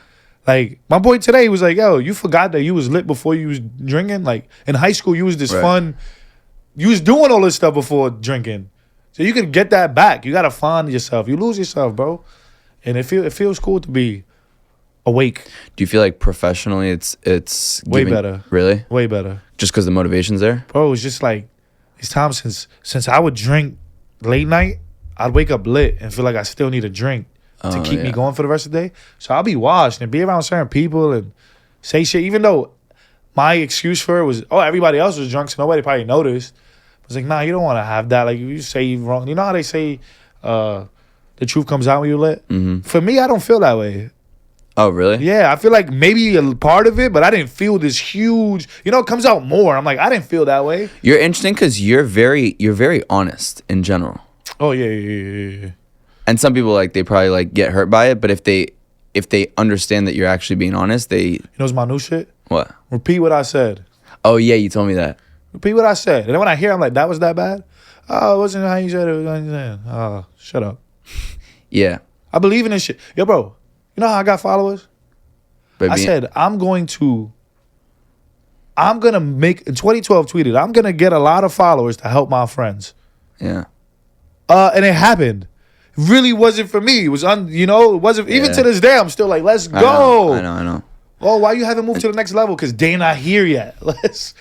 S2: Like, my boy today was like, yo, you forgot that you was lit before you was drinking? Like, in high school, you was this fun. You was doing all this stuff before drinking. So you could get that back. You got to find yourself. You lose yourself, bro. And it feels cool to be awake.
S1: Do you feel like professionally it's
S2: way better?
S1: Really?
S2: Way better.
S1: Just because the motivation's there?
S2: Bro, it's just like, it's time since I would drink late night, I'd wake up lit and feel like I still need a drink to keep me going for the rest of the day. So I'll be washed and be around certain people and say shit, even though my excuse for it was, everybody else was drunk, so nobody probably noticed. I was like, nah, you don't want to have that. Like, you say you're wrong. You know how they say the truth comes out when you're lit? Mm-hmm. For me, I don't feel that way.
S1: Oh, really?
S2: Yeah, I feel like maybe a part of it, but I didn't feel this huge, it comes out more. I'm like, I didn't feel that way.
S1: You're interesting because you're very honest in general.
S2: Oh, yeah.
S1: And some people, like, they probably, like, get hurt by it, but if they understand that you're actually being honest, they...
S2: You know what's my new shit?
S1: What?
S2: Repeat what I said.
S1: Oh, yeah, you told me that.
S2: Repeat what I said. And then when I hear, I'm like, that was that bad? Oh, it wasn't how you said it. It was how you said it. Oh, shut up.
S1: Yeah.
S2: I believe in this shit. Yo, bro, you know how I got followers?
S1: But
S2: I said, I'm going to make, in 2012 tweeted, I'm going to get a lot of followers to help my friends.
S1: Yeah.
S2: And it happened. It really wasn't for me. It was, it wasn't, even to this day, I'm still like, let's go.
S1: I know.
S2: Oh, why you haven't moved to the next level? Because they're not here yet. Let's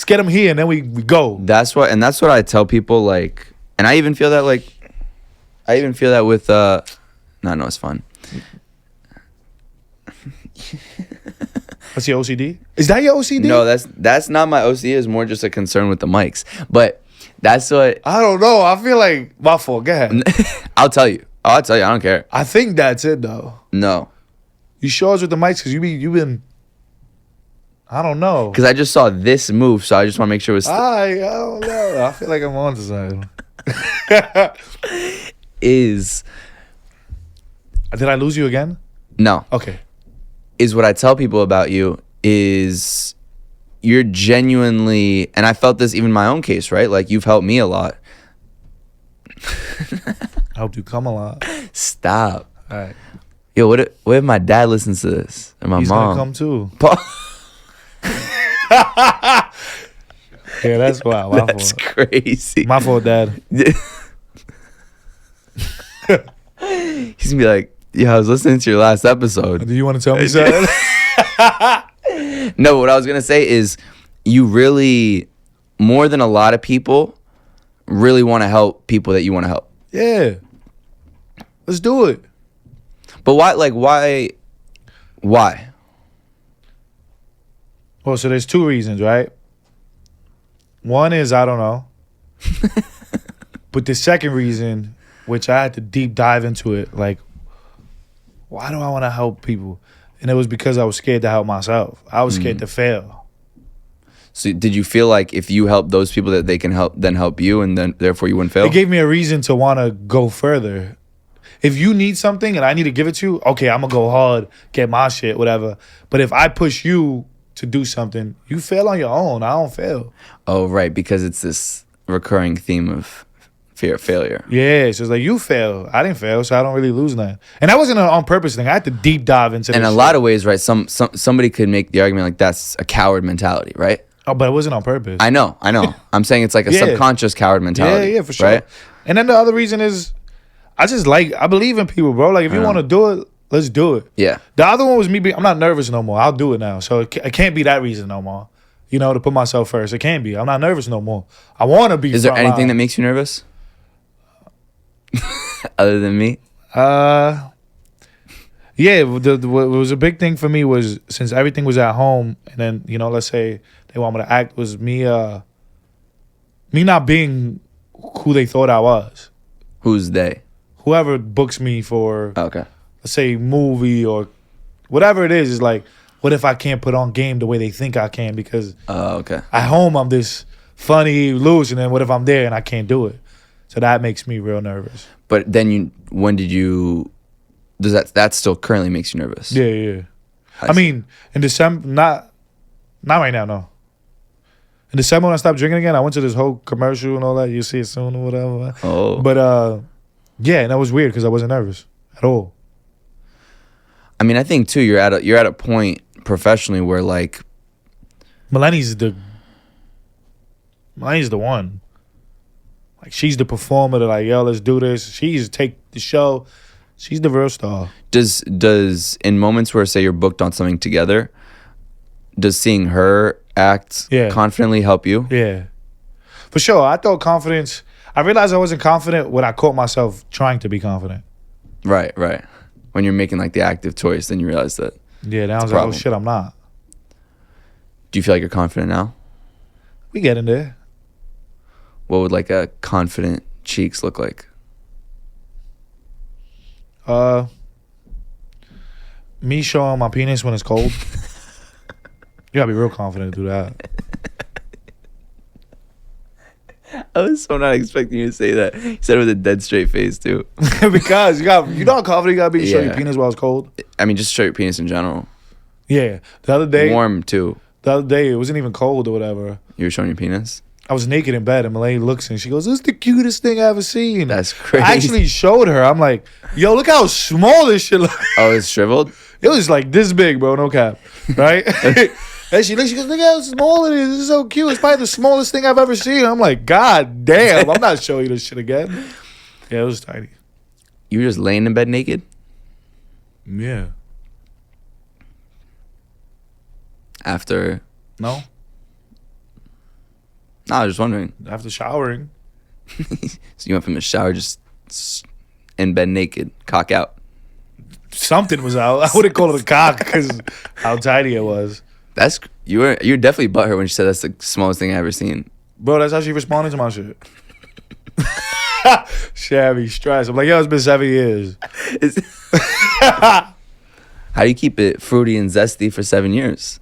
S2: get them here and then we go.
S1: That's what I tell people, like, and I even feel that, like, with, no, it's fun.
S2: What's your OCD? Is that your OCD?
S1: No, that's not my OCD. It's more just a concern with the mics. But that's what...
S2: I don't know. I feel like... My fault. Go ahead.
S1: I'll tell you. I don't care.
S2: I think that's it, though.
S1: No.
S2: You sure it's with the mics? Because you've been... I don't know.
S1: Because I just saw this move, so I just want to make sure it was...
S2: I don't know. I feel like I'm on to something. Did I lose you again?
S1: No.
S2: Okay.
S1: Is what I tell people about you is you're genuinely... And I felt this even in my own case, right? Like, you've helped me a lot.
S2: I hope you come a lot.
S1: Stop.
S2: All right.
S1: Yo, what if my dad listens to this? And my
S2: He's
S1: mom?
S2: He's going to come too. Yeah, that's wild. My
S1: That's
S2: fault.
S1: crazy.
S2: My fault, Dad.
S1: He's gonna be like, yeah, I was listening to your last episode.
S2: Do you want to tell me something?
S1: No, what I was gonna say is you really, more than a lot of people, really want to help people that you want to help.
S2: Yeah. Let's do it.
S1: But why?
S2: Well, so there's two reasons, right? One is I don't know. But the second reason, which I had to deep dive into it, like, why do I want to help people? And it was because I was scared to help myself. I was scared to fail.
S1: So did you feel like if you help those people that they can help you, and then therefore you wouldn't fail?
S2: It gave me a reason to want to go further. If you need something and I need to give it to you, okay, I'm going to go hard, get my shit, whatever. But if I push you to do something, you fail on your own. I don't fail.
S1: Oh, right, because it's this recurring theme of fear of failure.
S2: Yeah, so it's like, you fail. I didn't fail, so I don't really lose nothing. And that wasn't an on-purpose thing. I had to deep dive into this
S1: In a
S2: shit.
S1: lot of ways, right, somebody could make the argument like that's a coward mentality, right?
S2: Oh, but it wasn't on purpose.
S1: I know. I'm saying it's like a
S2: Yeah.
S1: subconscious coward mentality.
S2: Yeah, for sure.
S1: Right?
S2: And then the other reason is, I believe in people, bro. Like, if you want to do it, let's do it.
S1: Yeah.
S2: The other one was I'm not nervous no more. I'll do it now. So it can't be that reason no more. You know, to put myself first. It can't be. I'm not nervous no more. I want to be.
S1: Is there anything that makes you nervous? Other than me?
S2: Yeah, what was a big thing for me was, since everything was at home, and then, you know, let's say they want me to act, was me not being who they thought I was.
S1: Who's they?
S2: Whoever books me for,
S1: Okay.
S2: let's say, movie or whatever it is like, what if I can't put on game the way they think I can? Because
S1: Okay.
S2: at home I'm this funny, loose, and then what if I'm there and I can't do it? So that makes me real nervous.
S1: But then that still currently makes you nervous?
S2: Yeah. I mean, in December, not right now, no. In December when I stopped drinking again, I went to this whole commercial and all that. You see it soon or whatever.
S1: Oh.
S2: But yeah, and that was weird because I wasn't nervous at all.
S1: I mean, I think too, you're at a point professionally where like
S2: Maleni's the one. Like, she's the performer that, like, yo, let's do this. She's take the show. She's the real star.
S1: Does in moments where, say, you're booked on something together, does seeing her act confidently help you?
S2: Yeah. For sure. I thought confidence, I realized I wasn't confident when I caught myself trying to be confident.
S1: Right. When you're making like the active choice, then you realize that.
S2: Yeah, then I was like, oh shit, I'm not.
S1: Do you feel like you're confident now?
S2: We get in there.
S1: What would like a confident Cheeks look like?
S2: Me showing my penis when it's cold. You gotta be real confident to do that.
S1: I was so not expecting you to say that. You said it with a dead straight face too.
S2: Because you know how confident you gotta be to show your penis while it's cold?
S1: I mean, just show your penis in general.
S2: Yeah. The other day,
S1: warm too.
S2: The other day, it wasn't even cold or whatever.
S1: You were showing your penis?
S2: I was naked in bed and Maleni looks and she goes, "This is the cutest thing I ever seen."
S1: That's crazy.
S2: I actually showed her. I'm like, yo, look how small this shit looks.
S1: Oh, it's shriveled?
S2: It was like this big, bro, no cap. Right? And she goes, look how small it is. This is so cute. It's probably the smallest thing I've ever seen. I'm like, God damn, I'm not showing you this shit again. Yeah, it was tiny.
S1: You were just laying in bed naked?
S2: Yeah.
S1: After?
S2: No?
S1: No, I was just wondering.
S2: After showering.
S1: So you went from the shower just in bed naked, cock out.
S2: Something was out. I wouldn't call it a cock because how tiny it was.
S1: You're definitely butthurt when she said that's the smallest thing I ever seen.
S2: Bro, that's how she responded to my shit. Shabby, stressed. I'm like, yo, it's been 7 years.
S1: How do you keep it fruity and zesty for 7 years?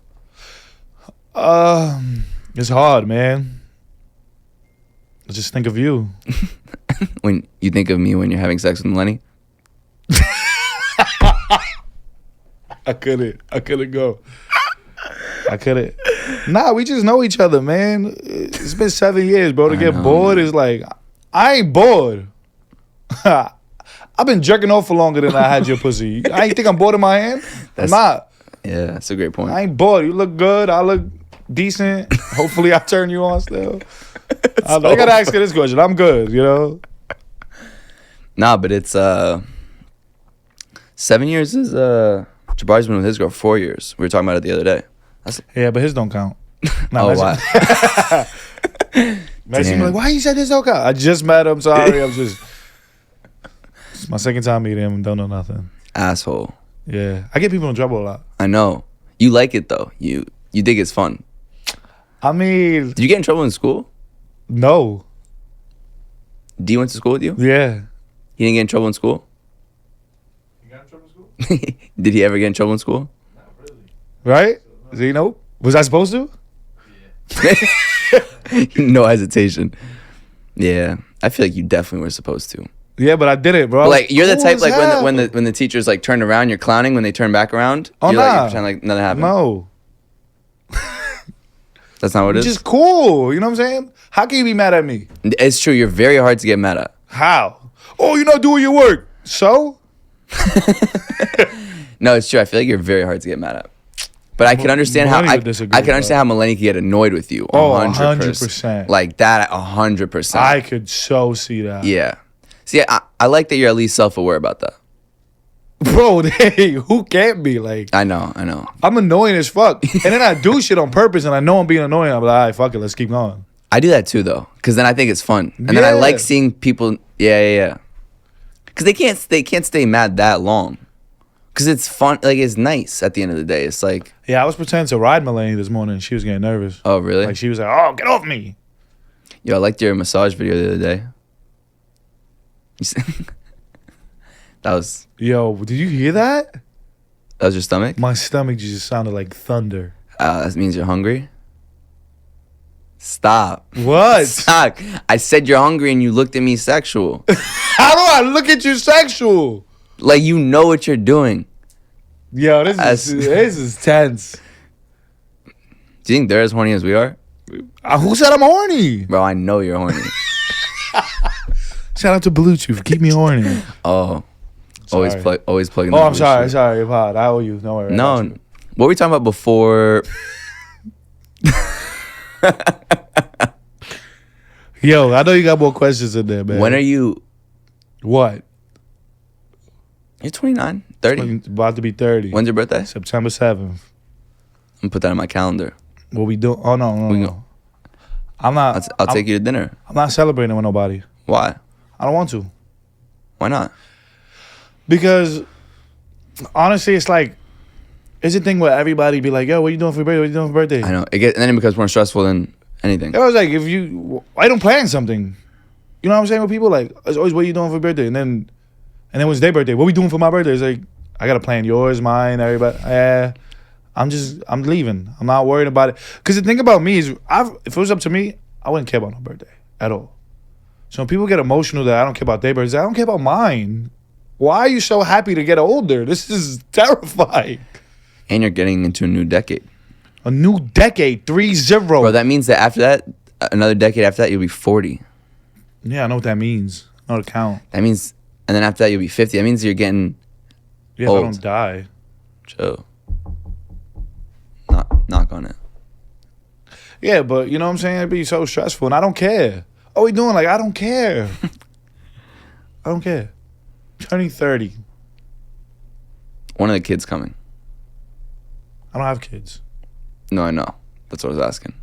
S2: It's hard, man. I just think of you.
S1: When you think of me when you're having sex with Maleni?
S2: I couldn't go. I couldn't. Nah, we just know each other, man. It's been 7 years, bro. To get bored is like, I ain't bored. I've been jerking off for longer than I had your pussy. I ain't think I'm bored in my hand. I'm not.
S1: Yeah, that's a great point.
S2: I ain't bored. You look good. I look decent. Hopefully I turn you on still. I gotta ask you this question. I'm good, you know?
S1: Nah, but it's 7 years is Jabari's been with his girl 4 years. We were talking about it the other day.
S2: Yeah, but his don't count.
S1: Oh, why?
S2: Messi be like, why you said this don't count? I just met him. Sorry, it's my second time meeting him and don't know nothing.
S1: Asshole.
S2: Yeah, I get people in trouble a lot.
S1: I know. You like it though. You think it's fun.
S2: I mean,
S1: Did you get in trouble in school?
S2: no.
S1: D went to school with you?
S2: Yeah.
S1: He didn't get in trouble in school?
S2: You got in trouble in school?
S1: Did he ever get in trouble in school?
S2: Right? See, nope. Was I supposed to?
S1: No hesitation. Yeah, I feel like you definitely were supposed to.
S2: Yeah, but I did it, bro.
S1: But like you're the
S2: Cool
S1: type
S2: as
S1: like
S2: hell.
S1: when the teachers like turn around, you're clowning. When they turn back around,
S2: Oh,
S1: you
S2: nah.
S1: pretend like nothing happened.
S2: No.
S1: That's not what it is.
S2: Just cool. You know what I'm saying? How can you be mad at me?
S1: It's true. You're very hard to get mad at.
S2: How? Oh, you're not doing your work. So?
S1: No, it's true. I feel like you're very hard to get mad at. But I can understand how
S2: Maleni would disagree
S1: I can
S2: with
S1: understand how Maleni could get annoyed with you.
S2: Oh,
S1: 100%. Like that, 100%.
S2: I could so see that.
S1: Yeah. See, I like that you're at least self-aware about that.
S2: Bro, hey, who can't be? Like,
S1: I know.
S2: I'm annoying as fuck. And then I do shit on purpose and I know I'm being annoying. I'm like, all right, fuck it, let's keep going.
S1: I do that too, though, because then I think it's fun, and then I
S2: Yeah.
S1: like seeing people. Yeah. Because they can't stay mad that long. Because it's fun, like it's nice at the end of the day. It's like,
S2: Yeah, I was pretending to ride Maleni this morning. She was getting nervous.
S1: oh really?
S2: Like, she was like, oh, get off me.
S1: Yo, I liked your massage video the other day. You see- that was
S2: Yo, did you hear that?
S1: your stomach.
S2: My stomach just sounded like thunder.
S1: That means you're hungry. Stop.
S2: What?
S1: Stop. I said you're hungry and you looked at me sexual.
S2: How do I look at you sexual?
S1: Like you know what you're doing.
S2: Yo, this is tense.
S1: Do you think they're as horny as we are?
S2: Who said I'm horny?
S1: Bro, I know you're horny.
S2: Shout out to Bluetooth. Keep me horny.
S1: Oh.
S2: Sorry.
S1: Always plugging
S2: Oh,
S1: the
S2: I'm sorry.
S1: Bluetooth.
S2: Sorry, Pod. I owe you. No worries.
S1: No. What were we talking about before?
S2: Yo, I know you got more questions in there, man.
S1: When are you?
S2: What?
S1: You're 29, 30.
S2: About to be 30.
S1: When's your birthday?
S2: September 7th.
S1: I'm gonna put that on my calendar.
S2: What we do? Oh, no.
S1: We
S2: no.
S1: go-
S2: I'm not.
S1: I'll take you to dinner.
S2: I'm not celebrating with nobody.
S1: Why?
S2: I don't want to.
S1: Why not?
S2: Because honestly, it's like, it's a thing where everybody be like, yo, what you doing for your birthday? What you doing for your birthday?
S1: I know. And then it becomes more stressful than anything.
S2: It was like, I don't plan something. You know what I'm saying with people? Like, it's always, what you doing for your birthday? And then when it's their birthday, what we doing for my birthday? It's like, I got to plan yours, mine, everybody. I'm leaving. I'm not worried about it. Because the thing about me is, if it was up to me, I wouldn't care about no birthday at all. So when people get emotional that I don't care about their birthdays, I don't care about mine. Why are you so happy to get older? This is terrifying.
S1: And you're getting into a new decade.
S2: A new decade, 3-0.
S1: Bro, that means that after that, another decade after that, you'll be 40.
S2: Yeah, I know what that means. I know the count.
S1: That means, and then after that, you'll be 50. That means you're getting
S2: Yeah,
S1: old.
S2: if I don't die.
S1: Chill. Knock on it.
S2: Yeah, but you know what I'm saying? It'd be so stressful, and I don't care. Oh, we doing like, I don't care. I don't care. Turning 30.
S1: One of the kids coming.
S2: I don't have kids.
S1: No, I know. That's what I was asking.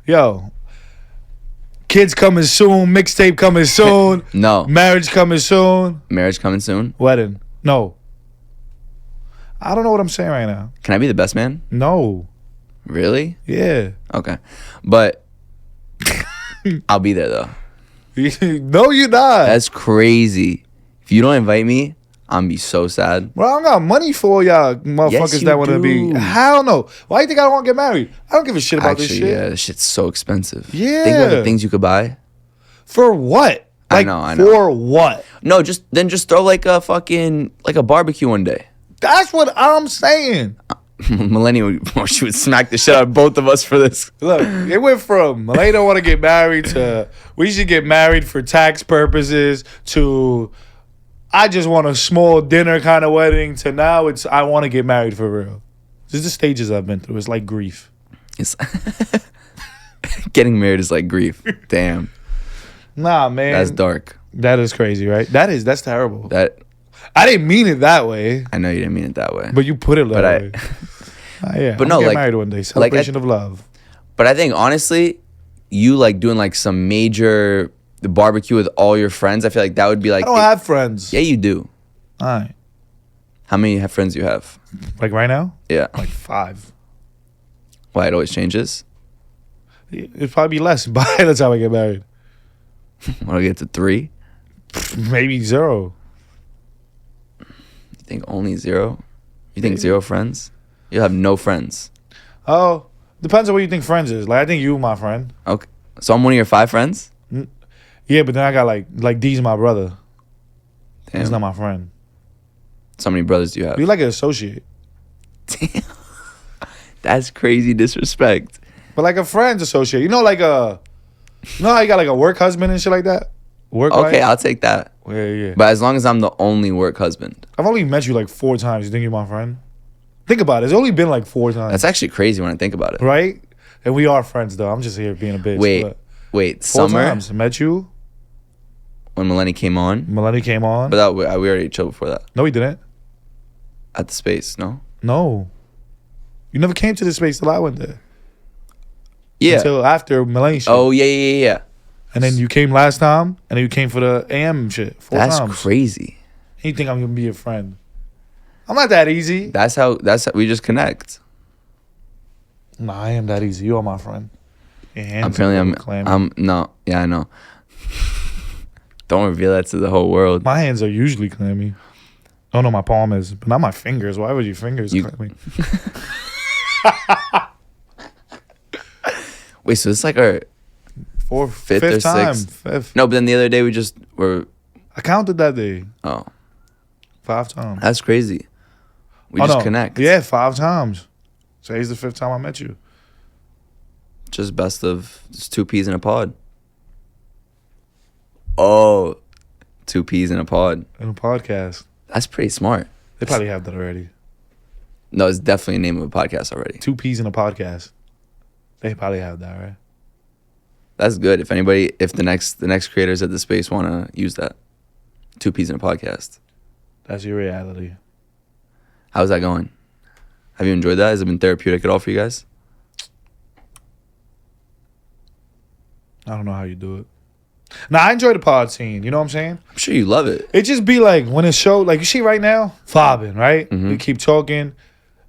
S2: Yo, kids coming soon. Mixtape coming soon.
S1: No.
S2: Marriage coming soon.
S1: Marriage coming soon?
S2: Wedding. No. I don't know what I'm saying right now.
S1: Can I be the best man?
S2: No.
S1: Really?
S2: Yeah.
S1: Okay. But I'll be there, though.
S2: No, you're not.
S1: That's crazy. If you don't invite me, I'm gonna be so sad.
S2: Bro, I don't got money for y'all motherfuckers
S1: you
S2: that want to be.
S1: do.
S2: Hell no. Why you think I don't want to get married? I don't give a shit about
S1: Actually,
S2: this shit.
S1: yeah, this shit's so expensive.
S2: Yeah.
S1: Think about the things you could buy.
S2: For what?
S1: I
S2: Like,
S1: know, I know.
S2: For what?
S1: No, just throw like a fucking like a barbecue one day.
S2: That's what I'm saying.
S1: Millennial, she would smack the shit out of both of us for this.
S2: Look, it went from Malay don't want to get married to we should get married for tax purposes to I just want a small dinner kind of wedding to now it's I want to get married for real. This is the stages I've been through. It's like grief.
S1: It's getting married is like grief. Damn,
S2: Nah, man.
S1: that's dark.
S2: That is crazy, right? That's terrible.
S1: That
S2: I didn't mean it that way,
S1: I know you didn't mean it that way.
S2: but you put it that
S1: But
S2: way. Yeah,
S1: but
S2: I'm
S1: no,
S2: gonna
S1: like-
S2: get married one day. Celebration of love.
S1: But I think honestly, you like doing like some major the barbecue with all your friends. I feel like that would be like
S2: I don't have friends.
S1: Yeah, you do.
S2: All right.
S1: How many friends do you have?
S2: Like right now?
S1: Yeah.
S2: Like 5.
S1: Why it always changes?
S2: It'd probably be less by the time I get married.
S1: When I get to 3,
S2: Maybe 0.
S1: you think only 0? You think 0 friends? You'll have no friends.
S2: Oh, depends on what you think friends is. Like I think you my friend.
S1: Okay. So I'm one of your 5 friends?
S2: Yeah, but then I got like D's my brother.
S1: Damn.
S2: He's not my friend.
S1: So many brothers do you have?
S2: You like an associate.
S1: Damn. That's crazy disrespect.
S2: But like a friend's associate. You know how you got like a work husband and shit like that? Work
S1: Okay,
S2: wife?
S1: I'll take that.
S2: Yeah.
S1: But as long as I'm the only work husband.
S2: I've only met you like 4 times. You think you're my friend? Think about it. It's only been like 4 times.
S1: That's actually crazy when I think about it.
S2: Right? And we are friends though. I'm just here being a bitch.
S1: Wait,
S2: 4
S1: summer
S2: times. Met you.
S1: when Maleni came on.
S2: Maleni came on.
S1: But we already chilled before that.
S2: No, we didn't.
S1: At the space, no?
S2: No. You never came to this space till I went there.
S1: Yeah.
S2: Until after Maleni shit.
S1: Oh, yeah.
S2: And then you came last time, and then you came for the AM shit 4
S1: That's
S2: times.
S1: crazy.
S2: You think I'm gonna be your friend? I'm not that easy.
S1: That's how we just connect.
S2: Nah, I am that easy. You are my friend. Your hands
S1: Apparently
S2: clammy.
S1: I'm no, yeah, I know. Don't reveal that to the whole world.
S2: My hands are usually clammy. Oh no, my palm is, but not my fingers. Why would your fingers clammy?
S1: Wait, so it's like our fifth or
S2: time.
S1: sixth?
S2: Fifth.
S1: No, but then the other day we just were.
S2: I counted that day.
S1: Oh,
S2: 5 times.
S1: that's crazy. We
S2: Oh,
S1: just
S2: no.
S1: connect.
S2: Yeah, 5 times. Today's the 5th time I met you.
S1: Just best of just 2 peas in a pod. Oh, 2 peas in a pod.
S2: In a podcast.
S1: That's pretty smart.
S2: They probably have that already.
S1: No, it's definitely a name of a podcast already.
S2: 2 peas in a podcast. They probably have that, right?
S1: That's good. If the next creators at the space want to use that, 2 peas in a podcast.
S2: That's your reality.
S1: How's that going? Have you enjoyed that? Has it been therapeutic at all for you guys?
S2: I don't know how you do it. Nah, I enjoy the pod scene. You know what I'm saying?
S1: I'm sure you love it.
S2: It just be like when it's show, like you see right now, fobbing, right?
S1: Mhm.
S2: We keep talking.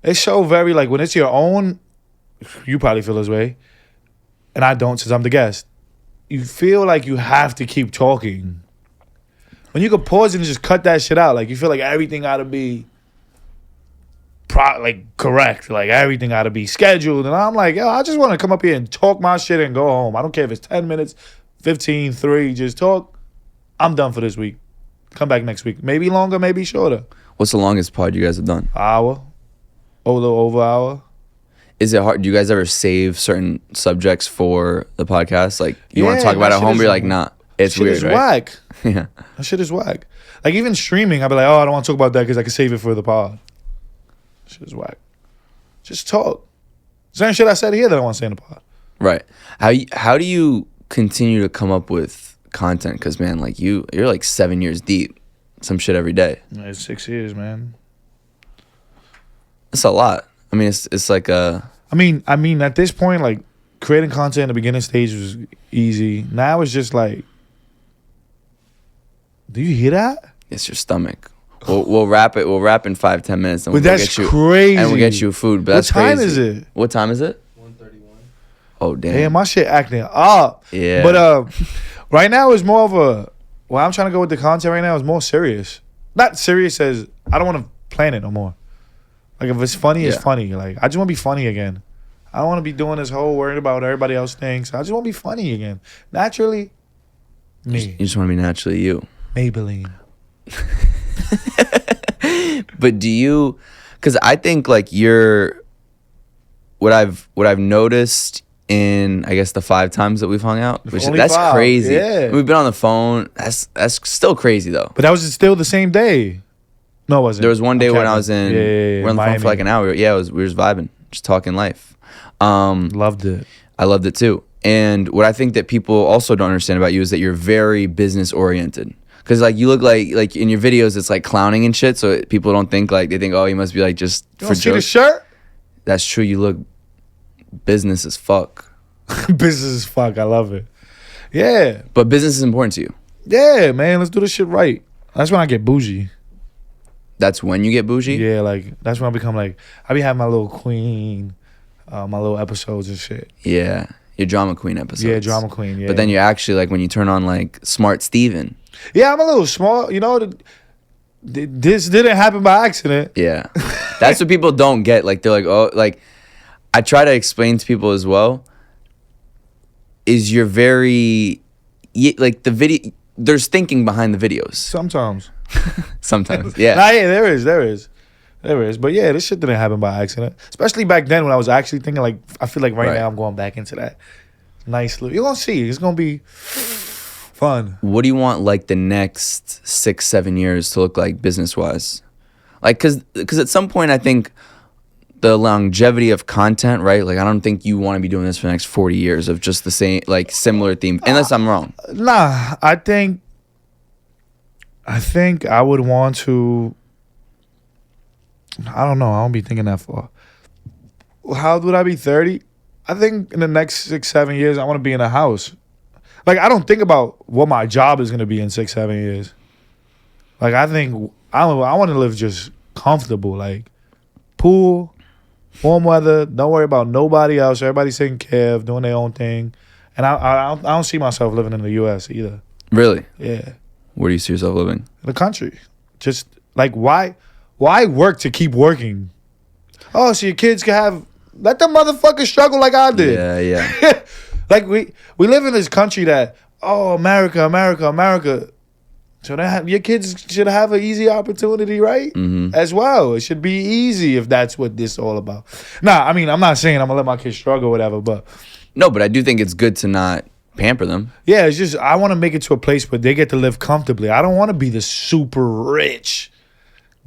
S2: It's so very like when it's your own, you probably feel this way, and I don't since I'm the guest. You feel like you have to keep talking. When you could pause it and just cut that shit out, like you feel like everything gotta be correct, like everything gotta be scheduled. And I'm like, yo, I just want to come up here and talk my shit and go home. I don't care if it's 10 minutes, 15, 3, just talk. I'm done for this week. Come back next week. Maybe longer, maybe shorter.
S1: What's the longest pod you guys have done?
S2: Hour. A little over an hour.
S1: Is it hard? Do you guys ever save certain subjects for the podcast? Like you want
S2: Yeah,
S1: to talk about
S2: that
S1: it at
S2: shit
S1: home,
S2: is-
S1: but you're like, nah, it's
S2: Shit
S1: weird,
S2: is
S1: right?
S2: whack.
S1: Yeah.
S2: That shit is whack. Like even streaming, I'd be like, oh, I don't want to talk about that because I can save it for the pod. Shit is whack. Just talk. Certain shit I said here that I want to say in the pod.
S1: Right. How do you continue to come up with content? Because man, like you're like 7 years deep, some shit every day.
S2: It's 6 years, man.
S1: It's a lot. I mean, it's like a.
S2: I mean, at this point, like creating content in the beginning stage was easy. Now it's just like, do you hear that?
S1: It's your stomach. We'll wrap it. We'll wrap in 5-10 minutes, and
S2: But
S1: we'll
S2: that's
S1: get you
S2: crazy.
S1: and we'll get you food. But
S2: What
S1: that's
S2: time
S1: crazy.
S2: is it?
S1: What time is it?
S3: 1:31.
S1: Oh damn.
S2: Damn, my shit acting up.
S1: Yeah.
S2: But right now it's more of a. Well, I'm trying to go with the content right now is more serious. Not serious as I don't want to plan it no more. Like if it's funny, it's
S1: Yeah.
S2: funny. Like I just want to be funny again. I don't want to be doing this whole worried about what everybody else thinks. I just want to be funny again. Naturally, me.
S1: You just want to be naturally you.
S2: Maybelline.
S1: But do you? Because I think like you're. What I've noticed in I guess the 5 times that we've hung out, which
S2: Only
S1: that's
S2: 5,
S1: crazy.
S2: yeah.
S1: We've been on the phone. That's still crazy though.
S2: But that was still the same day. No, it wasn't.
S1: There was one day
S2: I'm
S1: when I
S2: capping.
S1: was in.
S2: Yeah,
S1: We were on the phone for
S2: Miami.
S1: like an hour. Yeah, we were just vibing, just talking life.
S2: Loved it.
S1: I loved it too. And what I think that people also don't understand about you is that you're very business oriented. Because like you look like in your videos, it's like clowning and shit. So people don't think like they think, oh, you must be like just
S2: You
S1: for
S2: don't see the
S1: jokes.
S2: shirt?
S1: That's true. You look business as fuck.
S2: Business is fuck. I love it. Yeah.
S1: But business is important to you.
S2: Yeah, man. Let's do this shit right. That's when I get bougie.
S1: That's when you get bougie.
S2: Yeah, like that's when I become like I be having my little queen, my little episodes and shit.
S1: Yeah. Your drama queen episodes.
S2: Yeah, drama queen. Yeah,
S1: But then you're actually like when you turn on like Smart Steven.
S2: yeah, I'm a little small. You know, this didn't happen by accident.
S1: Yeah. That's what people don't get. Like, they're like, oh, like, I try to explain to people as well, is you're very, like, the video, there's thinking behind the videos.
S2: Sometimes.
S1: Sometimes, yeah.
S2: Nah, yeah, there is. But yeah, this shit didn't happen by accident. Especially back then when I was actually thinking, like, I feel like right now I'm going back into that nice little. You're going to see. It's going to be fun.
S1: What do you want, like, the next 6-7 years to look like business-wise? Like, because at some point, I think the longevity of content, right? Like, I don't think you want to be doing this for the next 40 years of just the same, like, similar theme, unless I'm wrong.
S2: Nah, I think I would want to. I don't know. I don't be thinking that far. How old would I be? 30? I think in the next 6-7 years, I want to be in a house. Like, I don't think about what my job is going to be in 6-7 years. Like, I think I want to live just comfortable. Like, pool, warm weather, don't worry about nobody else. Everybody's taking care of, doing their own thing. And I don't see myself living in the U.S. either.
S1: Really?
S2: Yeah.
S1: Where do you see yourself living?
S2: In the country. Just, like, why work to keep working? Oh, so your kids can have... Let them motherfuckers struggle like I did.
S1: Yeah.
S2: Like, we live in this country that, oh, America. So your kids should have an easy opportunity, right?
S1: Mm-hmm.
S2: As well. It should be easy if that's what this is all about. Nah, I mean, I'm not saying I'm going to let my kids struggle or whatever, but...
S1: No, but I do think it's good to not pamper them.
S2: Yeah, it's just, I want to make it to a place where they get to live comfortably. I don't want to be the super rich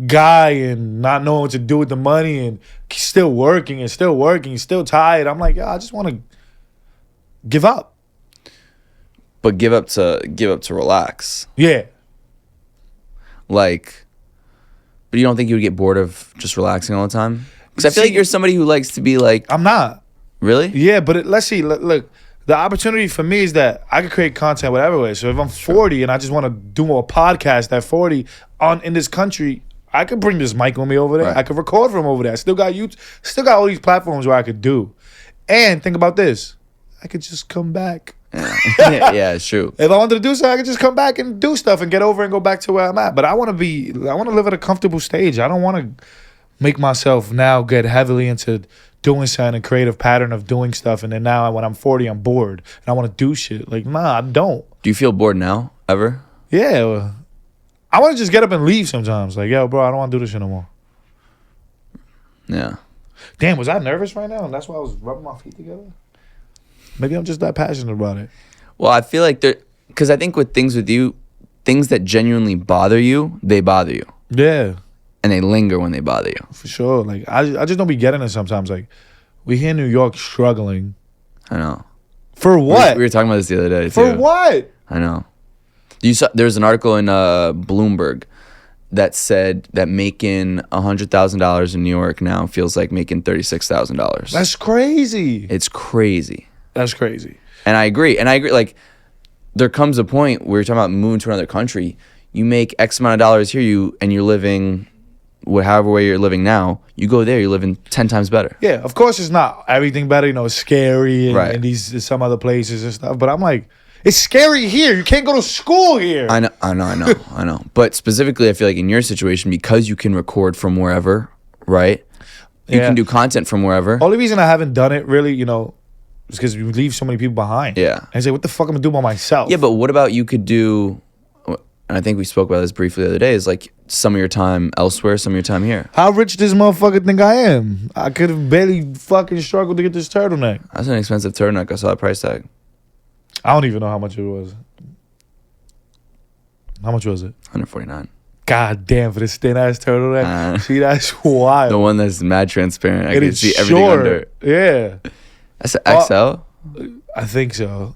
S2: guy and not knowing what to do with the money and still working, still tired. I'm like, I just want to give up.
S1: But give up to relax.
S2: Yeah.
S1: Like, but you don't think you would get bored of just relaxing all the time? Because I feel like you're somebody who likes to be like...
S2: I'm not.
S1: Really?
S2: Yeah, but let's see. Look, the opportunity for me is that I could create content whatever way. So if I'm 40 and I just want to do a podcast at 40 in this country, I could bring this mic with me over there.
S1: Right.
S2: I could record from over there. I still got YouTube, still got all these platforms where I could do. And think about this. I could just come back.
S1: Yeah, yeah, it's true.
S2: If I wanted to do so, I could just come back and do stuff and get over and go back to where I'm at. But I want to live at a comfortable stage. I don't want to make myself now get heavily into doing something, a creative pattern of doing stuff. And then now when I'm 40, I'm bored and I want to do shit. Like, nah, I don't.
S1: Do you feel bored now, ever?
S2: Yeah. I want to just get up and leave sometimes. Like, yo, bro, I don't want to do this shit no more.
S1: Yeah.
S2: Damn, was I nervous right now? And that's why I was rubbing my feet together? Maybe I'm just that passionate about it.
S1: Well, I feel like because I think with you, things that genuinely bother you, they bother you.
S2: Yeah.
S1: And they linger when they bother you.
S2: For sure. Like, I just don't be getting it sometimes. Like, we here in New York struggling.
S1: I know.
S2: For what?
S1: We were talking about this the other day, too.
S2: For what?
S1: I know. There's an article in Bloomberg that said that making $100,000 in New York now feels like making $36,000.
S2: That's crazy.
S1: It's crazy.
S2: That's crazy.
S1: And I agree. Like, there comes a point where you're talking about moving to another country. You make X amount of dollars here, and you're living however way you're living now. You go there, you're living 10 times better.
S2: Yeah, of course it's not everything better. You know, it's scary
S1: Right.
S2: and these some other places and stuff. But I'm like, it's scary here. You can't go to school here.
S1: I know. But specifically, I feel like in your situation, because you can record from wherever, right? You can do content from wherever.
S2: Only reason I haven't done it really, you know, is because we leave so many people behind.
S1: Yeah.
S2: And say, what the fuck am I gonna do by myself?
S1: Yeah, but what about you could do, and I think we spoke about this briefly the other day, is like some of your time elsewhere, some of your time here.
S2: How rich does motherfucker think I am? I could have barely fucking struggled to get this turtleneck.
S1: That's an expensive turtleneck. I saw a price tag.
S2: I don't even know how much it was. How much was it?
S1: $149.
S2: God damn, for this thin ass turtleneck. See, that's wild.
S1: The one that's mad transparent. I
S2: And
S1: can
S2: it's
S1: see everything
S2: short.
S1: under it.
S2: Yeah.
S1: That's an XL?
S2: I think so.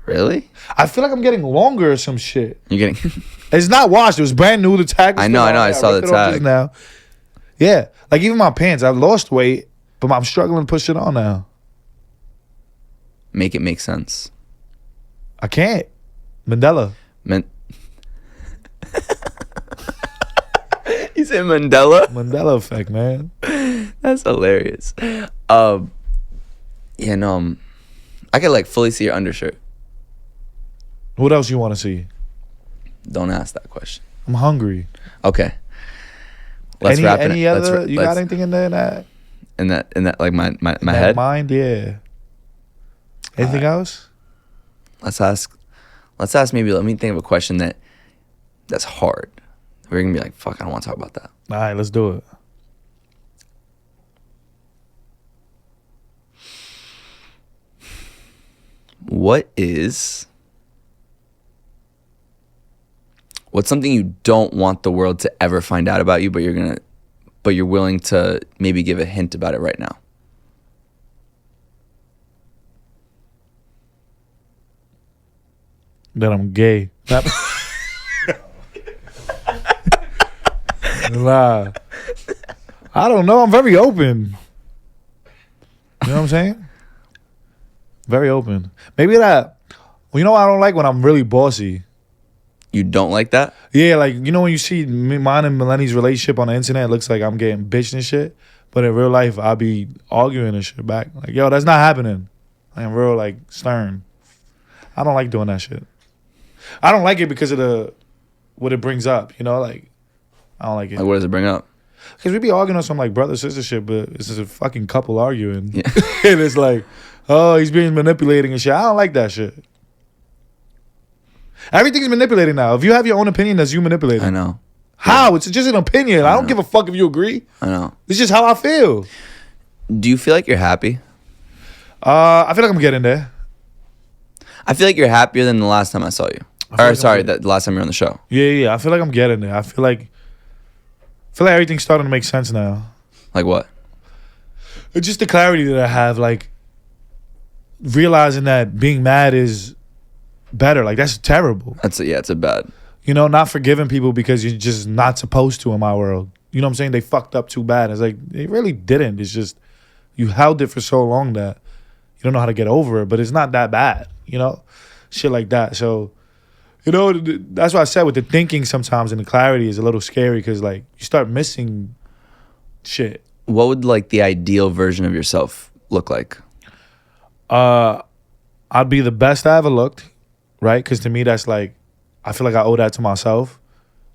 S1: Really?
S2: I feel like I'm getting longer or some shit.
S1: You're getting...
S2: It's not washed. It was brand new. The tag was
S1: I know. I saw the
S2: ripped it off just
S1: tag.
S2: now. Yeah. Like even my pants, I've lost weight, but I'm struggling to push it on now.
S1: Make it make sense.
S2: I can't. Mandela.
S1: You said Mandela?
S2: Mandela effect, man.
S1: That's hilarious. Yeah, no, I could like fully see your undershirt.
S2: What else you want to see?
S1: Don't ask that question.
S2: I'm hungry.
S1: Okay. Let's wrap it.
S2: Any other? You got anything in there that?
S1: In that like my
S2: that
S1: head?
S2: Mind, yeah. Anything else?
S1: Let's ask maybe, let me think of a question that's hard. We're gonna be like, fuck, I don't want to talk about that.
S2: All right, let's do it.
S1: What's something you don't want the world to ever find out about you, but you're willing to maybe give a hint about it right now?
S2: That I'm gay. Nah. I don't know. I'm very open. You know what I'm saying? Very open. Maybe that. Well, you know what I don't like? When I'm really bossy.
S1: You don't like that?
S2: Yeah, like, you know when you see mine and Maleni's relationship on the internet, it looks like I'm getting bitched and shit. But in real life, I'll be arguing and shit back. Like, yo, that's not happening. I'm real, like, stern. I don't like doing that shit. I don't like it because of what it brings up, you know? Like, I don't like it.
S1: Like, what does it bring up?
S2: Because we be arguing on some, like, brother-sister shit, but it's just a fucking couple arguing.
S1: Yeah.
S2: And it's like, oh, he's being manipulating and shit. I don't like that shit. Everything's manipulating now. If you have your own opinion, that's you manipulating.
S1: I know.
S2: How? It's just an opinion. I don't give a fuck if you agree.
S1: I know.
S2: It's just how I feel.
S1: Do you feel like you're happy?
S2: I feel like I'm getting there.
S1: I feel like you're happier than the last time I saw you. Or sorry, the last time you were on the show.
S2: Yeah. I feel like I'm getting there. I feel like everything's starting to make sense now.
S1: Like what?
S2: It's just the clarity that I have, like realizing that being mad is better. Like, that's terrible.
S1: It's a bad.
S2: You know, not forgiving people because you're just not supposed to in my world. You know what I'm saying? They fucked up too bad. It's like, they really didn't. It's just, you held it for so long that you don't know how to get over it, but it's not that bad, you know? Shit like that. So, you know, that's why I said with the thinking sometimes and the clarity is a little scary because, like, you start missing shit.
S1: What would, like, the ideal version of yourself look like?
S2: I'd be the best I ever looked, right? Because to me, that's like, I feel like I owe that to myself,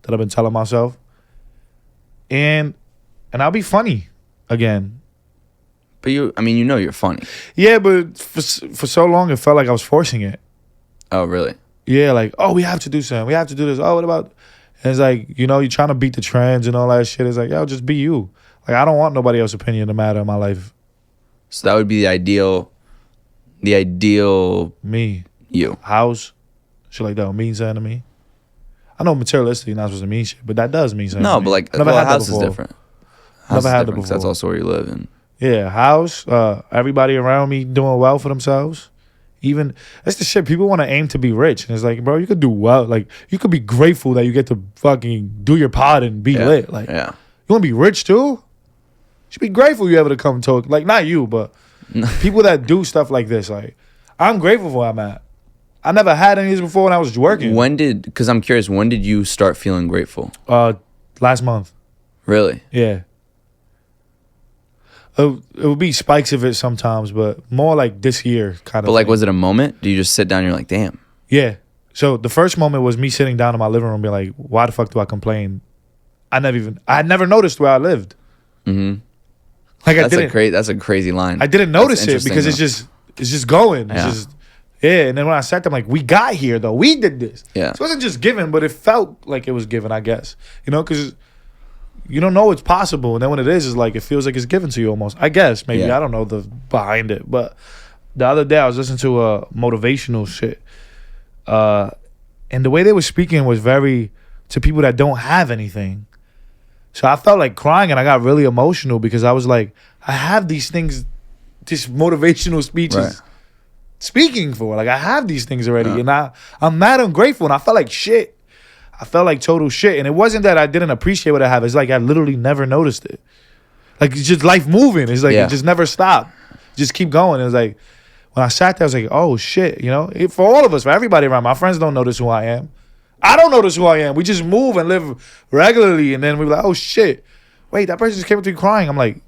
S2: that I've been telling myself. And I'll be funny again.
S1: But you know you're funny.
S2: Yeah, but for so long, it felt like I was forcing it.
S1: Oh, really?
S2: Yeah, like, oh, we have to do something. We have to do this. Oh, what about? And it's like, you know, you're trying to beat the trends and all that shit. It's like, yo, just be you. Like, I don't want nobody else's opinion to matter in my life.
S1: So that would be the ideal
S2: Me.
S1: You.
S2: House. Shit like that don't mean something to me. I know materialistic, you're not supposed to mean shit, but that does mean something.
S1: No,
S2: to me.
S1: but like,
S2: Never had
S1: a house
S2: that
S1: is
S2: before.
S1: different.
S2: Never had that
S1: different 'cause
S2: before.
S1: that's also where you live in.
S2: Yeah, house. Everybody around me doing well for themselves. Even that's the shit. People want to aim to be rich, and it's like, bro, you could do well. Like, you could be grateful that you get to fucking do your pod and be lit. Like,
S1: yeah.
S2: You want to be rich too? You should be grateful you ever to come talk. Like, not you, but people that do stuff like this. Like, I'm grateful for where I'm at. I never had any of this before when I was working.
S1: Because I'm curious, when did you start feeling grateful?
S2: Last month.
S1: Really?
S2: Yeah. It would be spikes of it sometimes, but more like this year kind of.
S1: But like,
S2: thing.
S1: was it a moment? Do you just sit down and you're like, damn?
S2: Yeah. So the first moment was me sitting down in my living room, being like, "Why the fuck do I complain?" I had never noticed where I lived.
S1: Mm-hmm.
S2: Like,
S1: That's a crazy line.
S2: I didn't notice it because it's just going. It's just. Yeah, and then when I sat there, I'm like, we got here, though. We did this.
S1: Yeah.
S2: So it wasn't just given, but it felt like it was given, I guess. You know, because you don't know it's possible. And then when it is, it's like, it feels like it's given to you almost. I guess, maybe.
S1: Yeah.
S2: I don't know the behind it. But the other day, I was listening to a motivational shit. And the way they were speaking was very to people that don't have anything. So I felt like crying, and I got really emotional because I was like, I have these things, this motivational speeches.
S1: Right.
S2: Speaking for. Like, I have these things already, and I'm mad ungrateful, and I felt like shit. I felt like total shit, and it wasn't that I didn't appreciate what I have. It's like I literally never noticed it. Like, it's just life moving. It's like it just never stopped. Just keep going. It was like when I sat there, I was like, oh shit, you know. For all of us, for everybody around, my friends don't notice who I am. I don't notice who I am. We just move and live regularly, and then we're like, oh shit, wait, that person just came up to me crying. I'm like,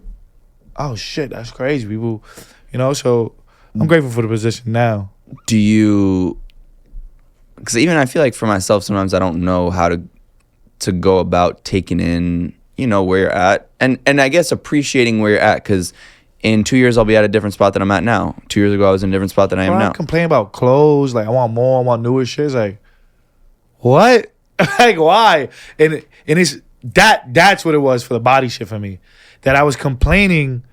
S2: oh shit, that's crazy. People, you know. So I'm grateful for the position now.
S1: Do you? Because even I feel like for myself, sometimes I don't know how to to go about taking in, you know, where you're at, and I guess appreciating where you're at, because in 2 years I'll be at a different spot than I'm at now. 2 years ago I was in a different spot than I am now.
S2: I complain about clothes, like I want more, I want newer shit. It's like, what? Like why? And it's that's what it was for the body shit for me. That I was complaining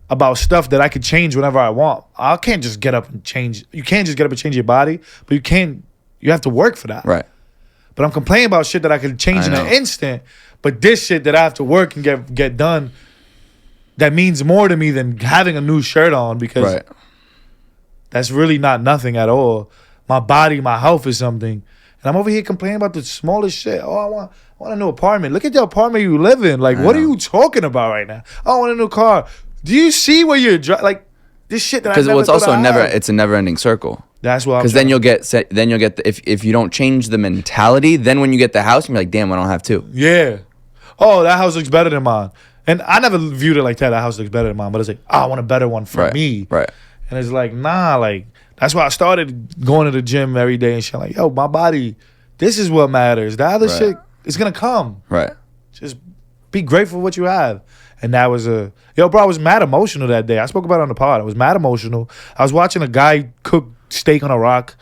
S2: about stuff that I could change whenever I want. I can't just get up and change. You can't just get up and change your body, but you have to work for that.
S1: Right.
S2: But I'm complaining about shit that I could change in an instant. But this shit that I have to work and get done, that means more to me than having a new shirt on, because that's really not nothing at all. My body, my health is something. And I'm over here complaining about the smallest shit. Oh, I want a new apartment. Look at the apartment you live in. Like, what are you talking about right now? Oh, I want a new car. Do you see where you're like this shit that I never
S1: it's also
S2: have?
S1: it's a never-ending circle.
S2: That's what.
S1: Because then you'll get if you don't change the mentality, then when you get the house, you're like, damn, I don't have two.
S2: Yeah. Oh, that house looks better than mine. And I never viewed it like that. That house looks better than mine. But it's like, oh, I want a better one for me.
S1: Right.
S2: And it's like, nah, like, that's why I started going to the gym every day and shit. Like, yo, my body, this is what matters. The other shit is going to come.
S1: Right.
S2: Just be grateful for what you have. And that was bro, I was mad emotional that day. I spoke about it on the pod. I was mad emotional. I was watching a guy cook steak on a rock,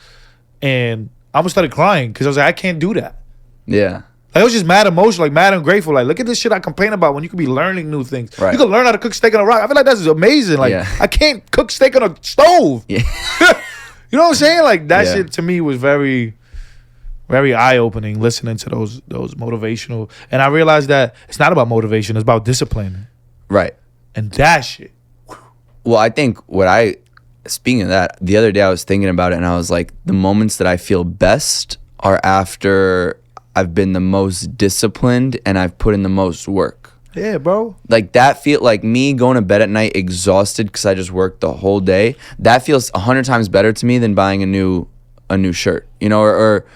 S2: and I almost started crying because I was like, I can't do that.
S1: Yeah.
S2: Like, I was just mad emotional, like mad and grateful. Like, look at this shit I complain about when you could be learning new things.
S1: Right.
S2: You can learn how to cook steak on a rock. I feel like that's amazing. Like, I can't cook steak on a stove.
S1: Yeah.
S2: You know what I'm saying? Like, that shit to me was very, very eye-opening, listening to those motivational. And I realized that it's not about motivation. It's about discipline.
S1: Right.
S2: And that shit.
S1: Well, I think speaking of that, the other day I was thinking about it, and I was like, the moments that I feel best are after I've been the most disciplined and I've put in the most work.
S2: Yeah, bro.
S1: Like, that feel like me going to bed at night exhausted because I just worked the whole day. That feels 100 times better to me than buying a new shirt, you know, or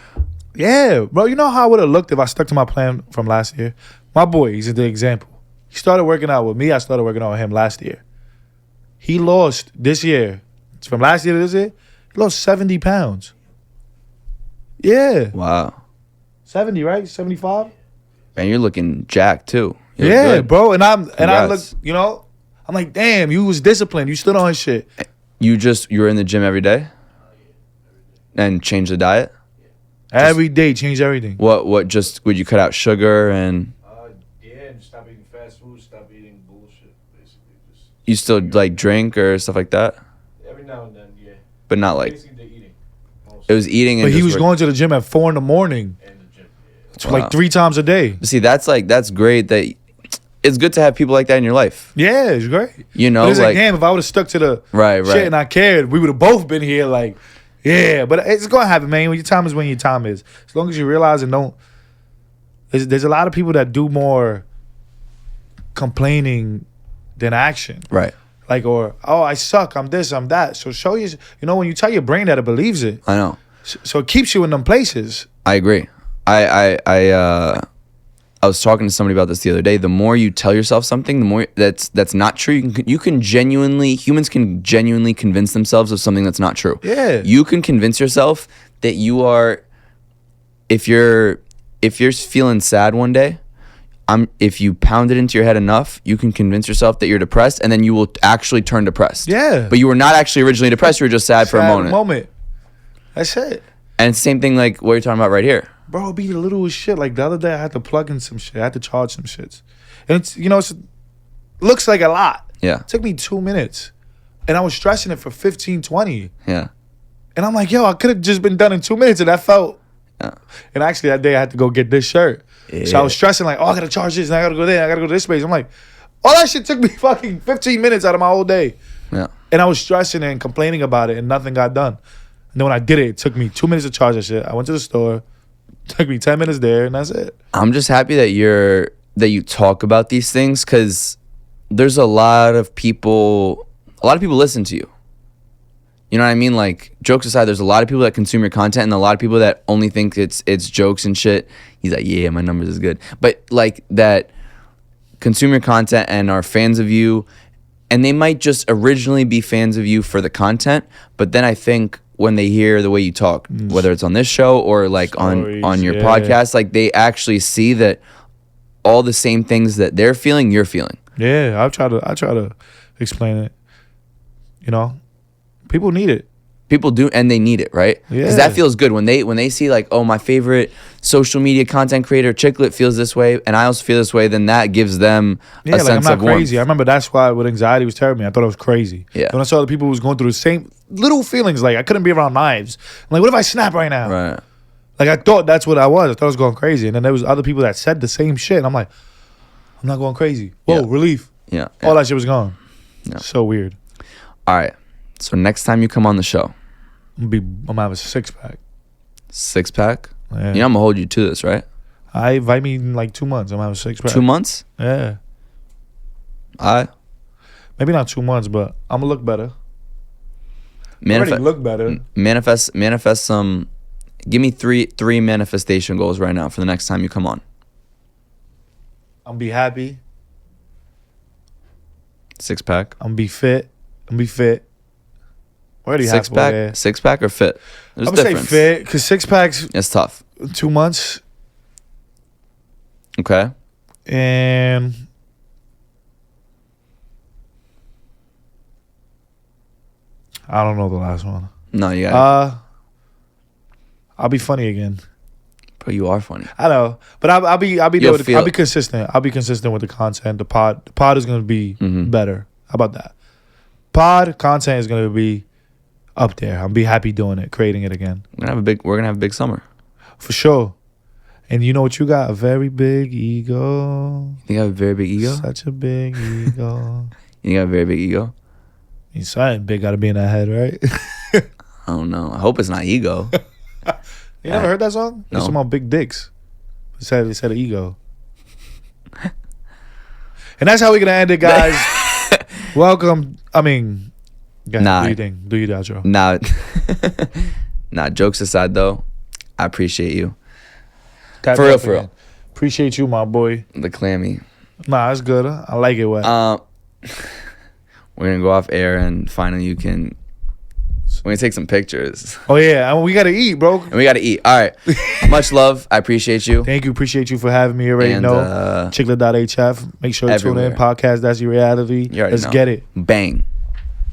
S2: yeah, bro. You know how I would have looked if I stuck to my plan from last year? My boy, he's the example. He started working out with me. I started working out with him last year. He lost this year, from last year to this year, he lost 70 pounds. Yeah.
S1: Wow.
S2: 70, right? 75?
S1: Man, you're looking jacked too. You look
S2: Yeah,
S1: good.
S2: bro. And I look,
S1: Congrats.
S2: you know, I'm like, damn, you was disciplined. You stood on shit.
S1: You were in the gym every day? And changed the diet?
S2: Every day, change everything.
S1: What would you cut out sugar and
S3: Yeah, and stop eating fast food, stop eating bullshit, basically. Just
S1: you still like drink or stuff like that?
S3: every now and then, yeah.
S1: But not like
S3: Basically, the eating.
S1: it was eating and
S2: But he
S1: just
S2: was
S1: work-
S2: going to the gym at 4 a.m.
S3: And the gym. Yeah.
S2: It's like 3 times a day.
S1: See, that's great that it's good to have people like that in your life.
S2: Yeah, it's great.
S1: You know,
S2: But it's like,
S1: like
S2: damn, if I would have stuck to the
S1: Right.
S2: shit and I cared, we would have both been here like, yeah. But it's going to happen, man. When your time is when your time is. As long as you realize and don't. There's a lot of people that do more complaining than action.
S1: Right.
S2: Like, or, oh, I suck, I'm this, I'm that. So show you know, when you tell your brain that, it believes it.
S1: I know.
S2: So it keeps you in them places.
S1: I agree. I was talking to somebody about this the other day. The more you tell yourself something, the more that's not true. Humans can genuinely convince themselves of something that's not true.
S2: Yeah.
S1: You can convince yourself that you are, if you're feeling sad one day, if you pound it into your head enough, you can convince yourself that you're depressed, and then you will actually turn depressed.
S2: Yeah.
S1: But you were not actually originally depressed. You were just sad for a moment.
S2: That's it.
S1: And it's the same thing like what you're talking about right here.
S2: Bro, it'd be the littlest shit. Like the other day, I had to plug in some shit. I had to charge some shits. And it's, you know, it looks like a lot.
S1: Yeah.
S2: It took me 2 minutes. And I was stressing it for 15, 20.
S1: Yeah.
S2: And I'm like, yo, I could have just been done in 2 minutes. And that felt.
S1: Yeah.
S2: And actually, that day, I had to go get this shirt.
S1: Yeah.
S2: So I was stressing, like, oh, I got to charge this. And I got to go there. And I got to go to this space. I'm like, all that shit took me fucking 15 minutes out of my whole day.
S1: Yeah.
S2: And I was stressing and complaining about it. And nothing got done. And then when I did it, it took me 2 minutes to charge that shit. I went to the store. Took me 10 minutes there, and that's it.
S1: I'm just happy that you talk about these things, because there's a lot of people listen to you. You know what I mean? Like, jokes aside, there's a lot of people that consume your content, and a lot of people that only think it's jokes and shit. He's like, yeah, my numbers is good. But like, that consume your content and are fans of you, and they might just originally be fans of you for the content, but then I think when they hear the way you talk, whether it's on this show or like
S2: Stories,
S1: on your
S2: yeah.
S1: podcast, like they actually see that all the same things that they're feeling, you're feeling.
S2: Yeah, I try to explain it. You know, people need it.
S1: People do, and they need it, right? Because
S2: Yeah.
S1: that feels good when they see like, oh, my favorite social media content creator Chicklet feels this way, and I also feel this way. Then that gives them
S2: Yeah,
S1: a
S2: like I'm
S1: sense
S2: not
S1: of warmth.
S2: crazy. I remember that's why what anxiety was telling me. I thought I was crazy.
S1: Yeah.
S2: When I saw the people who was going through the same little feelings, like I couldn't be around knives. I'm like, what if I snap right now?
S1: Right.
S2: Like I thought that's what I was. I thought I was going crazy, and then there was other people that said the same shit. And I'm like, I'm not going crazy. Whoa,
S1: Yeah.
S2: relief.
S1: Yeah.
S2: All that shit was gone.
S1: Yeah.
S2: So weird.
S1: All right. So next time you come on the show,
S2: I'm gonna have a 6-pack.
S1: 6-pack.
S2: Yeah.
S1: You know I'm gonna hold you to this, right?
S2: I invite me in like 2 months. I'm gonna have a 6-pack.
S1: 2 months.
S2: Yeah. Maybe not 2 months, but I'm gonna look better. I already look better.
S1: Manifest some. Give me three manifestation goals right now for the next time you come on.
S2: I'm gonna be happy.
S1: 6-pack.
S2: I'm gonna be fit. I'm gonna be fit. Already
S1: 6-pack.
S2: halfway there.
S1: 6-pack or fit? There's
S2: I'm
S1: a
S2: gonna say
S1: difference.
S2: fit because 6-packs
S1: It's tough.
S2: 2 months
S1: Okay.
S2: and I don't know the last one.
S1: No, you got.
S2: I'll be funny again.
S1: Bro, you are funny.
S2: I know, but I'll be
S1: You'll
S2: there with
S1: feel
S2: I'll be
S1: it.
S2: consistent. I'll be consistent with the content. The pod is gonna be
S1: Mhm.
S2: better. How about that? Pod content is gonna be up there. I'll be happy doing it, creating it again
S1: We're gonna have a big summer.
S2: for sure. And you know what you got? A very big ego.
S1: You think I have a very big ego?
S2: Such a big ego.
S1: You think I have a very big ego?
S2: You something big got to be in that head, right?
S1: I don't know. I hope it's not ego.
S2: You never heard that song?
S1: No.
S2: It's about big dicks. It said ego. And that's how we're gonna end it, guys. Welcome. I mean, go ahead,
S1: Nah.
S2: do your thing. Do your outro.
S1: Nah. Jokes aside, though, I appreciate you.
S2: Tap
S1: For
S2: me
S1: real,
S2: up
S1: for real.
S2: again. Appreciate you, my boy.
S1: The clammy.
S2: Nah, it's good. I like it. Wet.
S1: We're gonna go off air and finally you can. We're gonna take some pictures
S2: Oh yeah, we gotta eat, bro.
S1: and we gotta eat. All right. Much love. I appreciate you.
S2: Thank you. Appreciate you for having me. You already
S1: And,
S2: know. Chicklet.hf. Make sure you tune in.
S1: everywhere.
S2: Podcast. That's your reality.
S1: You already
S2: Let's
S1: know.
S2: get it.
S1: Bang.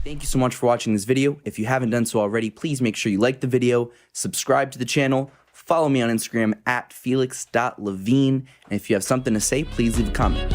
S4: Thank you so much for watching this video. If you haven't done so already, please make sure you like the video, subscribe to the channel, follow me on Instagram at felix.levine, and if you have something to say, please leave a comment.